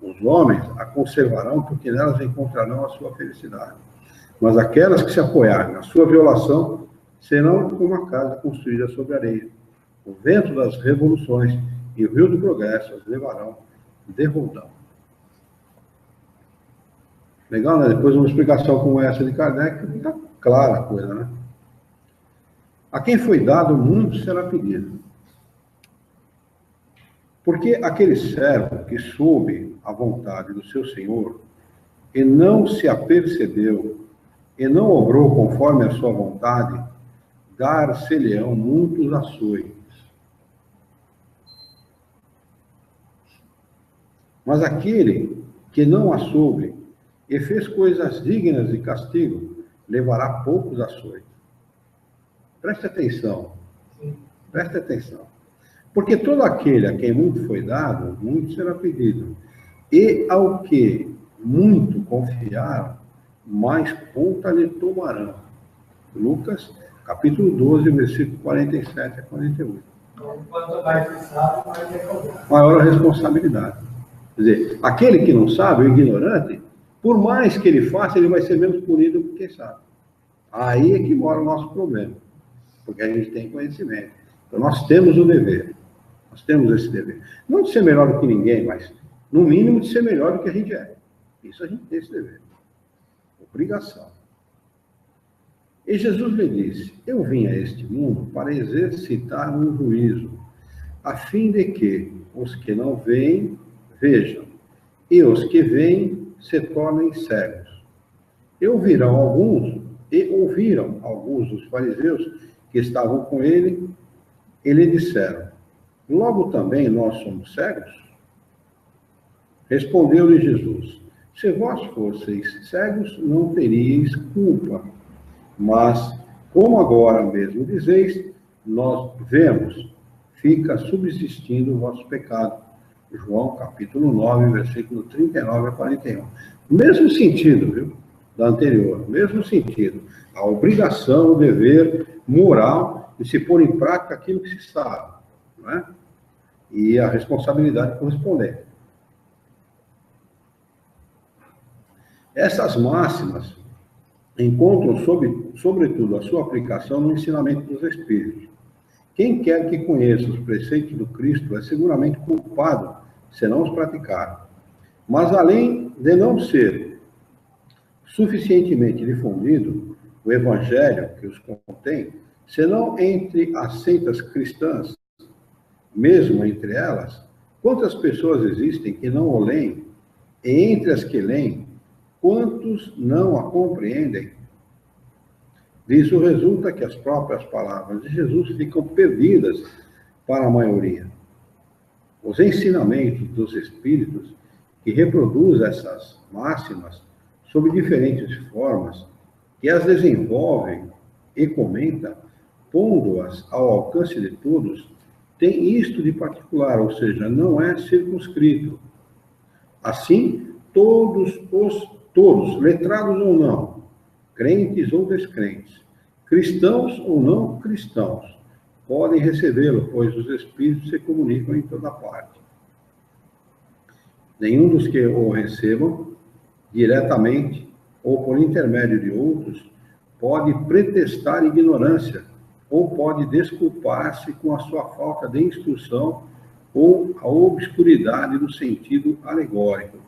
Os homens a conservarão porque nelas encontrarão a sua felicidade. Mas aquelas que se apoiarem na sua violação serão como a casa construída sobre areia. O vento das revoluções e o rio do progresso as levarão de roldão. Legal, né? Depois uma explicação como essa de Kardec, fica clara a coisa, né? A quem foi dado o mundo será pedido. Porque aquele servo que soube a vontade do seu Senhor e não se apercebeu e não obrou conforme a sua vontade, dar-se-lhe-ão muitos açoites. Mas aquele que não a soube e fez coisas dignas de castigo, levará poucos açoites. Preste atenção. Preste atenção. Porque todo aquele a quem muito foi dado, muito será pedido. E ao que muito confiaram, mais conta lhe tomarão. Lucas, capítulo 12, versículo 47 a 48. Então, quanto mais se sabe, mais é cobrado. Maior a responsabilidade. Quer dizer, aquele que não sabe, o ignorante, por mais que ele faça, ele vai ser menos punido que quem sabe. Aí é que mora o nosso problema. Porque a gente tem conhecimento. Então, nós temos o dever. Nós temos esse dever. Não de ser melhor do que ninguém, mas, no mínimo, de ser melhor do que a gente é. Isso a gente tem esse dever. Obrigação. E Jesus lhe disse: eu vim a este mundo para exercitar um juízo, a fim de que os que não veem, vejam, e os que veem se tornem cegos. E ouviram alguns dos fariseus que estavam com ele, e lhe disseram: logo também nós somos cegos? Respondeu-lhe Jesus: se vós fosseis cegos, não teríeis culpa. Mas, como agora mesmo dizeis, nós vemos, fica subsistindo o vosso pecado. João, capítulo 9, versículo 39 a 41. Mesmo sentido, viu? Da anterior. Mesmo sentido. A obrigação, o dever moral de se pôr em prática aquilo que se sabe. Não é? E a responsabilidade correspondente. Essas máximas encontram, sobretudo, a sua aplicação no ensinamento dos Espíritos. Quem quer que conheça os preceitos do Cristo é seguramente culpado se não os praticar. Mas, além de não ser suficientemente difundido o Evangelho que os contém, senão entre as seitas cristãs, mesmo entre elas, quantas pessoas existem que não o leem, e entre as que leem, quantos não a compreendem? Disso resulta que as próprias palavras de Jesus ficam perdidas para a maioria. Os ensinamentos dos Espíritos, que reproduzem essas máximas sob diferentes formas, que as desenvolvem e comentam, pondo-as ao alcance de todos, tem isto de particular, ou seja, não é circunscrito. Assim, todos, letrados ou não, crentes ou descrentes, cristãos ou não cristãos, podem recebê-lo, pois os Espíritos se comunicam em toda parte. Nenhum dos que o recebam, diretamente ou por intermédio de outros, pode pretextar ignorância ou pode desculpar-se com a sua falta de instrução ou a obscuridade do sentido alegórico.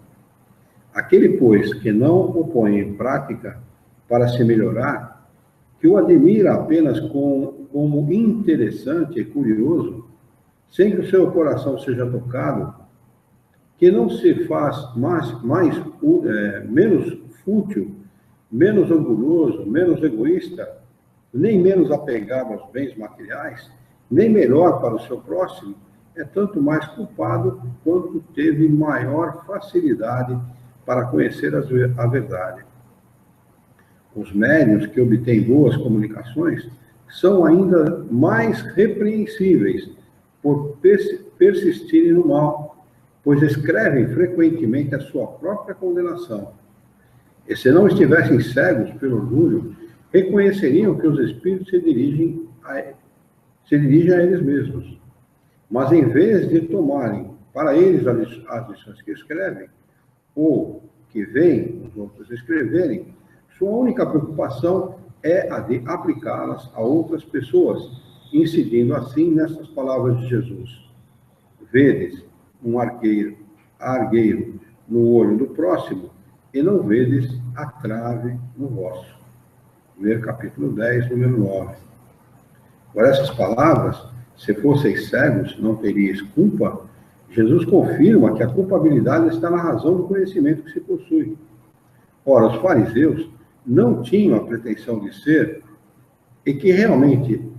Aquele, pois, que não o põe em prática para se melhorar, que o admira apenas como interessante e curioso, sem que o seu coração seja tocado, que não se faz menos fútil menos orgulhoso, menos egoísta, nem menos apegado aos bens materiais, nem melhor para o seu próximo, é tanto mais culpado quanto teve maior facilidade para conhecer a verdade. Os médiuns que obtêm boas comunicações são ainda mais repreensíveis por persistirem no mal, pois escrevem frequentemente a sua própria condenação. E se não estivessem cegos pelo orgulho, reconheceriam que os espíritos se dirigem a eles mesmos. Mas em vez de tomarem para eles as lições que escrevem, ou que veem os outros escreverem, sua única preocupação é a de aplicá-las a outras pessoas, incidindo assim nessas palavras de Jesus. Vedes um argueiro no olho do próximo, e não vedes a trave no vosso. Primeiro capítulo 10, número 9. Por essas palavras, se fosseis cegos, não teríeis culpa, Jesus confirma que a culpabilidade está na razão do conhecimento que se possui. Ora, os fariseus não tinham a pretensão de ser, e que realmente...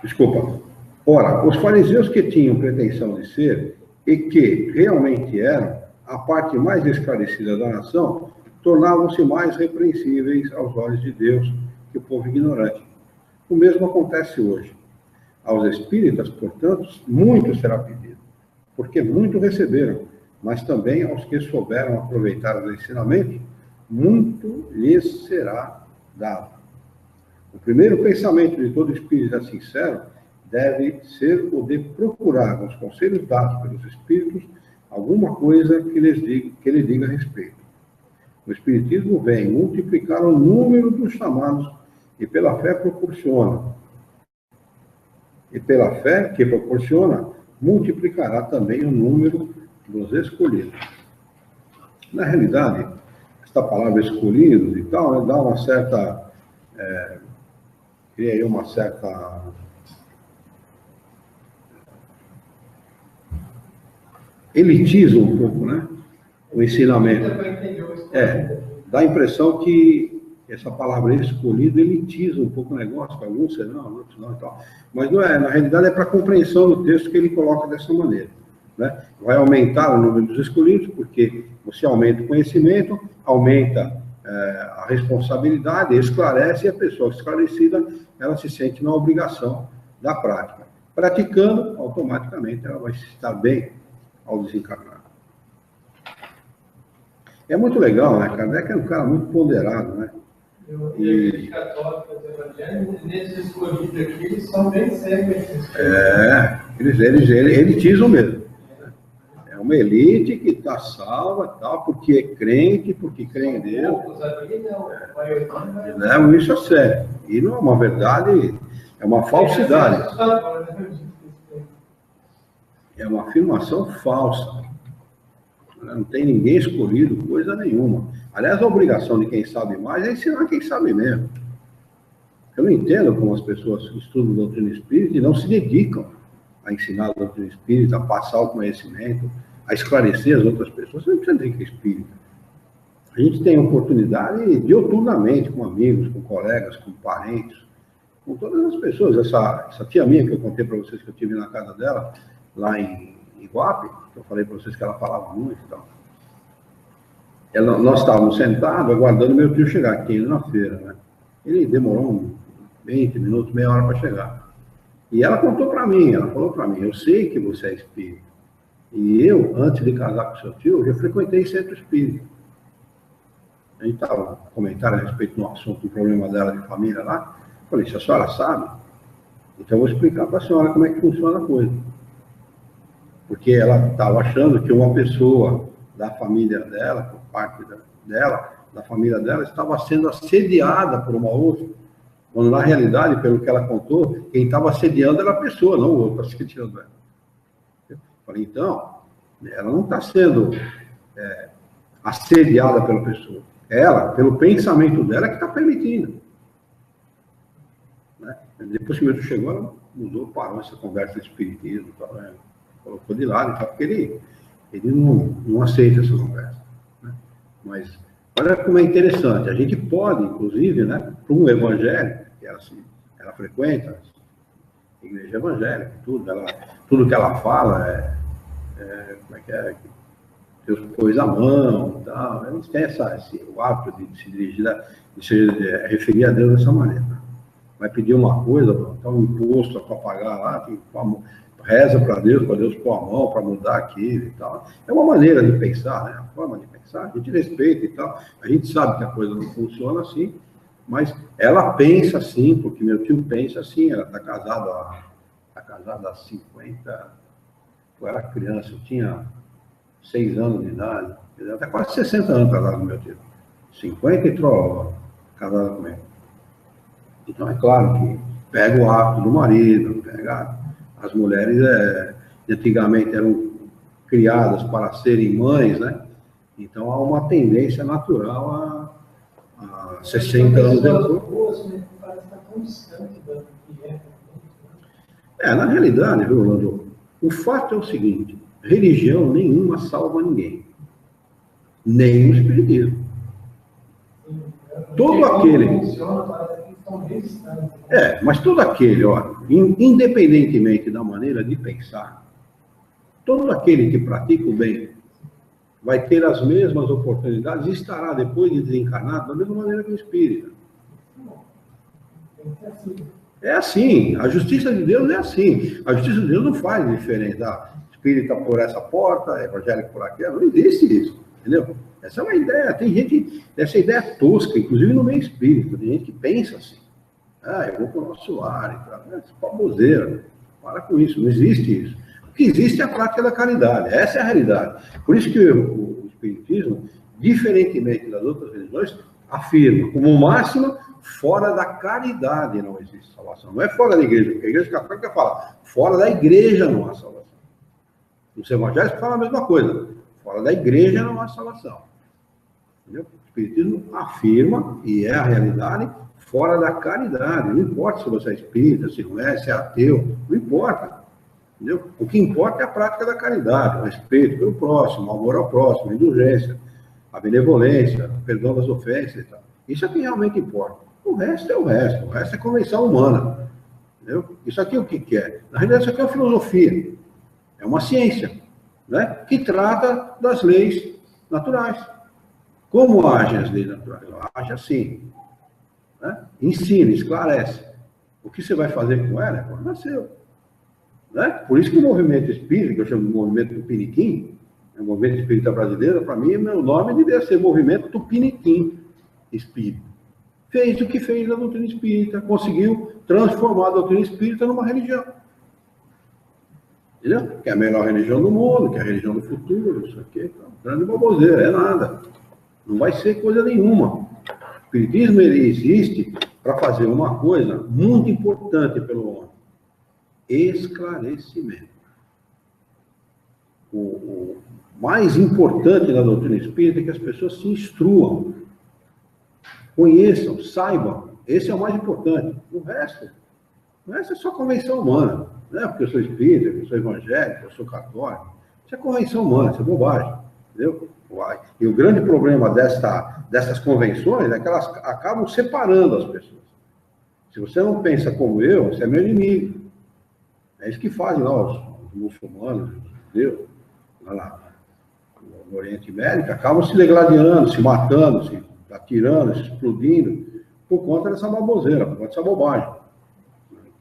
Desculpa. Ora, os fariseus que tinham pretensão de ser, e que realmente eram, a parte mais esclarecida da nação, tornavam-se mais repreensíveis aos olhos de Deus que o povo ignorante. O mesmo acontece hoje. Aos espíritas, portanto, muito será pedido, porque muito receberam, mas também aos que souberam aproveitar os ensinamentos, muito lhes será dado. O primeiro pensamento de todo espírita sincero deve ser o de procurar, nos conselhos dados pelos espíritos, alguma coisa que lhe diga a respeito. O Espiritismo vem multiplicar o número dos chamados e pela fé que proporciona, multiplicará também o número dos escolhidos. Na realidade, esta palavra escolhidos e tal, dá uma certa... cria aí uma certa... elitiza um pouco, né? O ensinamento. Dá a impressão que essa palavra escolhido elitiza um pouco o negócio, para alguns serão, outros não e tal. Mas não é, na realidade é para a compreensão do texto que ele coloca dessa maneira. Né? Vai aumentar o número dos escolhidos, porque você aumenta o conhecimento, aumenta a responsabilidade, esclarece, e a pessoa esclarecida, ela se sente na obrigação da prática. Praticando, automaticamente, ela vai estar bem ao desencarnar. É muito legal, né? Kardec é um cara muito ponderado, né? E católicos evangélicos, nesses escolhidos aqui, eles são bem sérios. Eles elitizam mesmo. É uma elite que está salva, tal, porque é crente, porque crê em Deus. Levam isso a sério. E não é uma verdade, é uma falsidade. É uma afirmação falsa. Não tem ninguém escolhido, coisa nenhuma. Aliás, a obrigação de quem sabe mais é ensinar quem sabe mesmo. Eu não entendo como as pessoas estudam doutrina espírita e não se dedicam a ensinar a doutrina espírita, a passar o conhecimento, a esclarecer as outras pessoas. Você não precisa dizer que é espírita. A gente tem oportunidade dioturnamente com amigos, com colegas, com parentes, com todas as pessoas. Essa tia minha que eu contei para vocês que eu tive na casa dela, lá em Iguape, que eu falei para vocês que ela falava muito e tal. Nós estávamos sentados aguardando meu tio chegar, que tinha ido na feira, né? Ele demorou uns 20 minutos, meia hora para chegar. E ela contou para mim, ela falou para mim, eu sei que você é espírita. E eu, antes de casar com seu tio, já frequentei centro espírita. A gente estava comentando a respeito do assunto, do problema dela de família lá. Eu falei, se a senhora sabe, então eu vou explicar para a senhora como é que funciona a coisa. Porque ela estava achando que uma pessoa da família dela, por parte dela, da família dela, estava sendo assediada por uma outra. Quando, na realidade, pelo que ela contou, quem estava assediando era a pessoa, não o outro assediando ela. Eu falei, então, ela não está sendo assediada pela pessoa. Ela, pelo pensamento dela, que está permitindo. Né? Depois que o meu chegou, ela mudou, parou essa conversa de espiritismo, colocou de lado, porque ele não aceita essa conversa. Né? Mas olha como é interessante, a gente pode, inclusive, né, para um evangélico, que ela frequenta a igreja evangélica, tudo que ela fala como é que é? Deus pôs a mão e tal. Eles têm o hábito de se dirigir, de se referir a Deus dessa maneira. Vai pedir uma coisa, tá um imposto para pagar lá, reza para Deus pôr a mão para mudar aquilo e tal. É uma maneira de pensar, né? A forma de pensar, a gente respeita e tal. A gente sabe que a coisa não funciona assim, mas ela pensa assim, porque meu tio pensa assim, ela está casada há 50, eu era criança, eu tinha 6 anos de idade, até quase 60 anos casado com meu tio. 50 e trolou, casado com ele. Então, é claro que pega o hábito do marido, pega as mulheres, antigamente eram criadas para serem mães, né? Então, há uma tendência natural a 60 anos depois. Na realidade, viu, Orlando, o fato é o seguinte, religião nenhuma salva ninguém, nem o espiritismo. Todo aquele... mas todo aquele, ó, independentemente da maneira de pensar, todo aquele que pratica o bem vai ter as mesmas oportunidades e estará, depois de desencarnado, da mesma maneira que o espírita. É assim, a justiça de Deus é assim. A justiça de Deus não faz diferença. Espírita por essa porta, evangélico por aquela, não existe isso, entendeu? Essa é uma ideia, tem gente, essa ideia é tosca, inclusive no meio espírita, tem gente que pensa assim, eu vou para o nosso lar e tal, é baboseira, para com isso, não existe isso. O que existe é a prática da caridade, essa é a realidade. Por isso que o espiritismo, diferentemente das outras religiões, afirma, como máxima, fora da caridade não existe salvação. Não é fora da igreja, porque a igreja católica fala, fora da igreja não há salvação. Os evangélicos falam a mesma coisa, fora da igreja não há salvação. Entendeu? O espiritismo afirma, e é a realidade, fora da caridade. Não importa se você é espírita, se não é, se é ateu, não importa. Entendeu? O que importa é a prática da caridade, o respeito pelo próximo, o amor ao próximo, a indulgência, a benevolência, o perdão das ofensas e tal. Isso é o que realmente importa. O resto é convenção humana. Entendeu? Isso aqui é o que é? Na realidade, isso aqui é uma filosofia, é uma ciência, né? Que trata das leis naturais. Como agem as leis naturais? Age assim, né? Ensina, esclarece. O que você vai fazer com ela é quando nasceu. Né? Por isso que o movimento espírita, que eu chamo de movimento Tupiniquim, o movimento espírita brasileiro, para mim, meu nome deveria ser movimento Tupiniquim Espírita. Fez o que fez a doutrina espírita, conseguiu transformar a doutrina espírita numa religião. Entendeu? Que é a melhor religião do mundo, que é a religião do futuro, isso aqui, então, grande baboseira, é nada. Não vai ser coisa nenhuma. O espiritismo, ele existe para fazer uma coisa muito importante pelo homem: esclarecimento. O mais importante da doutrina espírita é que as pessoas se instruam, conheçam, saibam. Esse é o mais importante. O resto é só convenção humana. Não é porque eu sou espírita, porque eu sou evangélico, eu sou católico. Isso é convenção humana, isso é bobagem. Entendeu? E o grande problema dessas convenções é que elas acabam separando as pessoas. Se você não pensa como eu, você é meu inimigo. É isso que fazem lá os muçulmanos, os judeus, lá no Oriente Médio, acabam se degladiando, se matando, se atirando, se explodindo, por conta dessa baboseira, por conta dessa bobagem.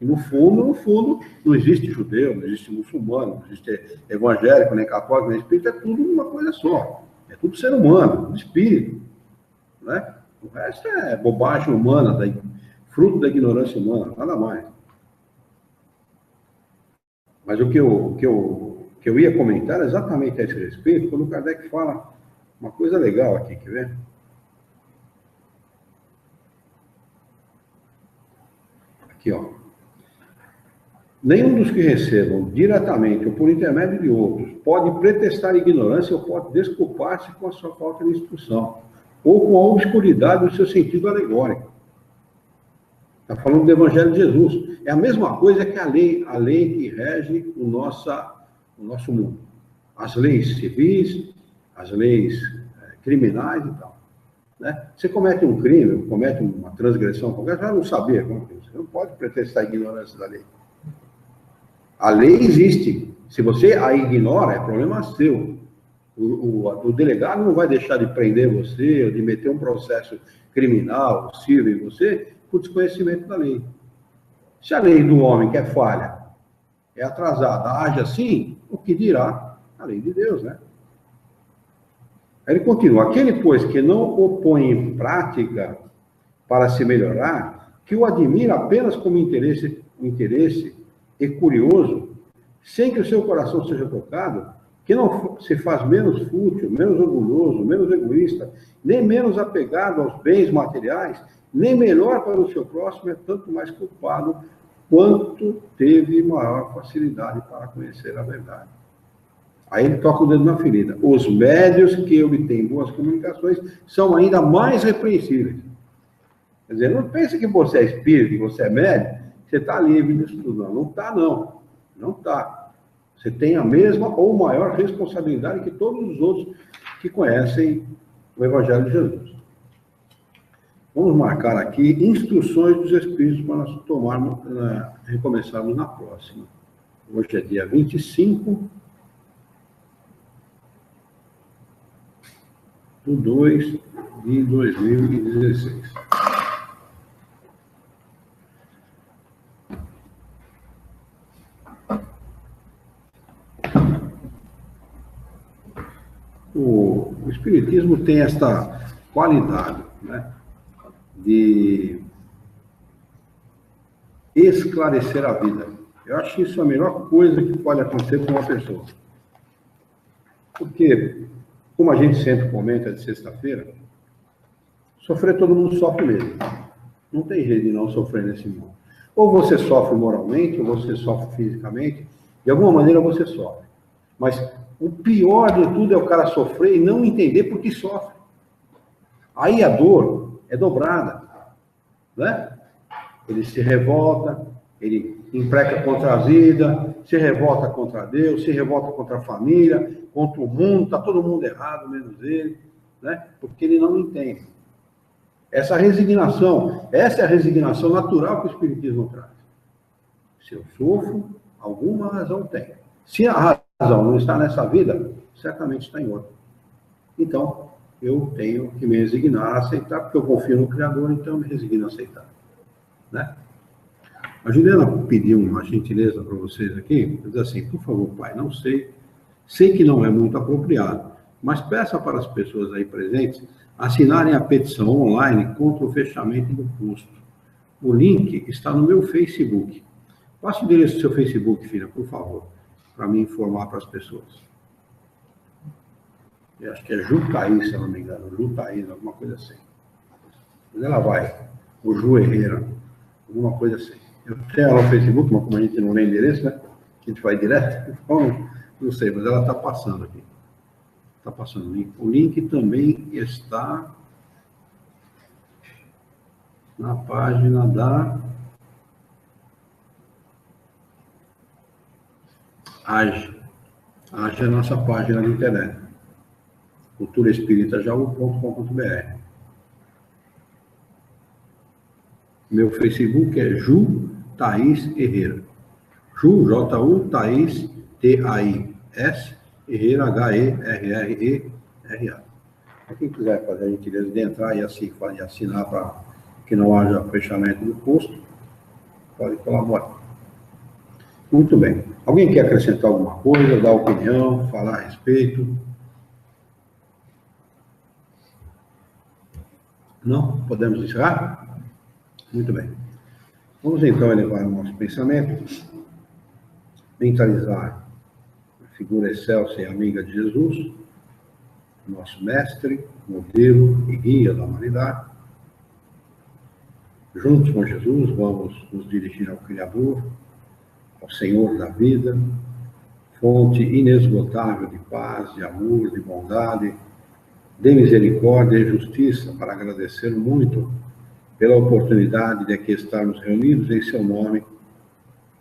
E no fundo, não existe judeu, não existe muçulmano, não existe evangélico, nem católico, nem espírita, é tudo uma coisa só. É tudo ser humano, tudo espírito. Né? O resto é bobagem humana, fruto da ignorância humana, nada mais. Mas o que eu ia comentar exatamente a esse respeito, quando o Kardec fala uma coisa legal aqui, quer ver? Aqui, ó. Nenhum dos que recebam diretamente ou por intermédio de outros pode pretextar ignorância ou pode desculpar-se com a sua falta de instrução ou com a obscuridade do seu sentido alegórico. Está falando do Evangelho de Jesus. É a mesma coisa que a lei que rege o nosso mundo. as leis civis, as leis criminais e tal. Né? Você comete um crime, comete uma transgressão qualquer, você não sabia como é. Você não pode pretextar a ignorância da lei. A lei existe. Se você a ignora, é problema seu. O delegado não vai deixar de prender você, ou de meter um processo criminal, civil em você, por desconhecimento da lei. Se a lei do homem, que é falha, é atrasada, age assim, o que dirá a lei de Deus, né? Aí ele continua: aquele, pois, que não o põe em prática para se melhorar, que o admira apenas como interesse e curioso, sem que o seu coração seja tocado, que não se faz menos fútil, menos orgulhoso, menos egoísta, nem menos apegado aos bens materiais, nem melhor para o seu próximo, é tanto mais culpado quanto teve maior facilidade para conhecer a verdade. Aí ele toca o dedo na ferida. Os médios que obtêm boas comunicações são ainda mais repreensíveis. Quer dizer, não pense que você é espírito, que você é médio, você está livre disso tudo. Não está, não. Não está. Você tem a mesma ou maior responsabilidade que todos os outros que conhecem o Evangelho de Jesus. Vamos marcar aqui instruções dos Espíritos para nós tomarmos, recomeçarmos na próxima. Hoje é dia 25 de 2 de 2016. O Espiritismo tem esta qualidade, né, de esclarecer a vida. Eu acho isso a melhor coisa que pode acontecer com uma pessoa. Porque, como a gente sempre comenta de sexta-feira, sofrer todo mundo sofre mesmo. Não tem jeito de não sofrer nesse mundo. Ou você sofre moralmente, ou você sofre fisicamente. De alguma maneira você sofre. Mas o pior de tudo é o cara sofrer e não entender por que sofre. Aí a dor é dobrada, né? Ele se revolta, ele impreca contra a vida, se revolta contra Deus, se revolta contra a família, contra o mundo, está todo mundo errado, menos ele, né? Porque ele não entende. Essa resignação, essa é a resignação natural que o Espiritismo traz. Se eu sofro, alguma razão tem. Se a razão não está nessa vida, certamente está em outra. Então, eu tenho que me resignar a aceitar, porque eu confio no Criador, então eu me resigno a aceitar. Né? A Juliana pediu uma gentileza para vocês aqui, diz assim: por favor, pai, não sei que não é muito apropriado, mas peça para as pessoas aí presentes assinarem a petição online contra o fechamento do posto. O link está no meu Facebook. Passe o endereço do seu Facebook, filha, por favor, para me informar para as pessoas. Eu acho que é Ju Thaís, se eu não me engano. Ju Thaís, alguma coisa assim. Mas ela vai. O Ju Herrera, alguma coisa assim. Eu tenho ela no Facebook, mas como a gente não lê endereço, né? A gente vai direto. Então, não sei, mas ela está passando aqui. Está passando o link. O link também está na página da AGE. AGE é a nossa página de internet. culturaespiritajaú.com.br. Meu Facebook é Ju Thaís Herrera. Ju, J-U, Thaís, T-A-I-S, Herrera, H-E-R-R-E-R-A. Para quem quiser fazer a gentileza de entrar e assim, assinar para que não haja fechamento do posto, pode colaborar. Muito bem. Alguém quer acrescentar alguma coisa, dar opinião, falar a respeito? Não? Podemos encerrar? Muito bem. Vamos então elevar o nosso pensamento, mentalizar a figura excelsa e amiga de Jesus, nosso mestre, modelo e guia da humanidade. Juntos com Jesus, vamos nos dirigir ao Criador, ao Senhor da vida, fonte inesgotável de paz, de amor, de bondade, de misericórdia e justiça, para agradecer muito pela oportunidade de aqui estarmos reunidos em seu nome,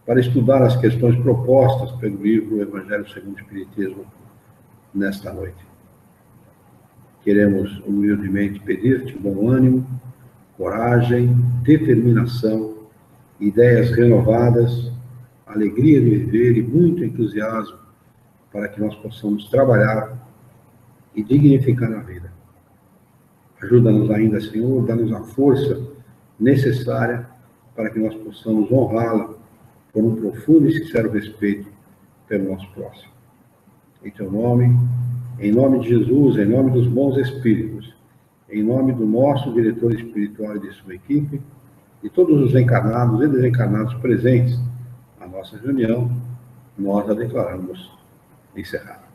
para estudar as questões propostas pelo livro Evangelho segundo o Espiritismo, nesta noite. Queremos humildemente pedir-te bom ânimo, coragem, determinação, ideias renovadas, alegria de viver e muito entusiasmo para que nós possamos trabalhar e dignificar a vida. Ajuda-nos ainda, Senhor, dá-nos a força necessária para que nós possamos honrá-la por um profundo e sincero respeito pelo nosso próximo. Em teu nome, em nome de Jesus, em nome dos bons espíritos, em nome do nosso diretor espiritual e de sua equipe, e todos os encarnados e desencarnados presentes na nossa reunião, nós a declaramos encerrada.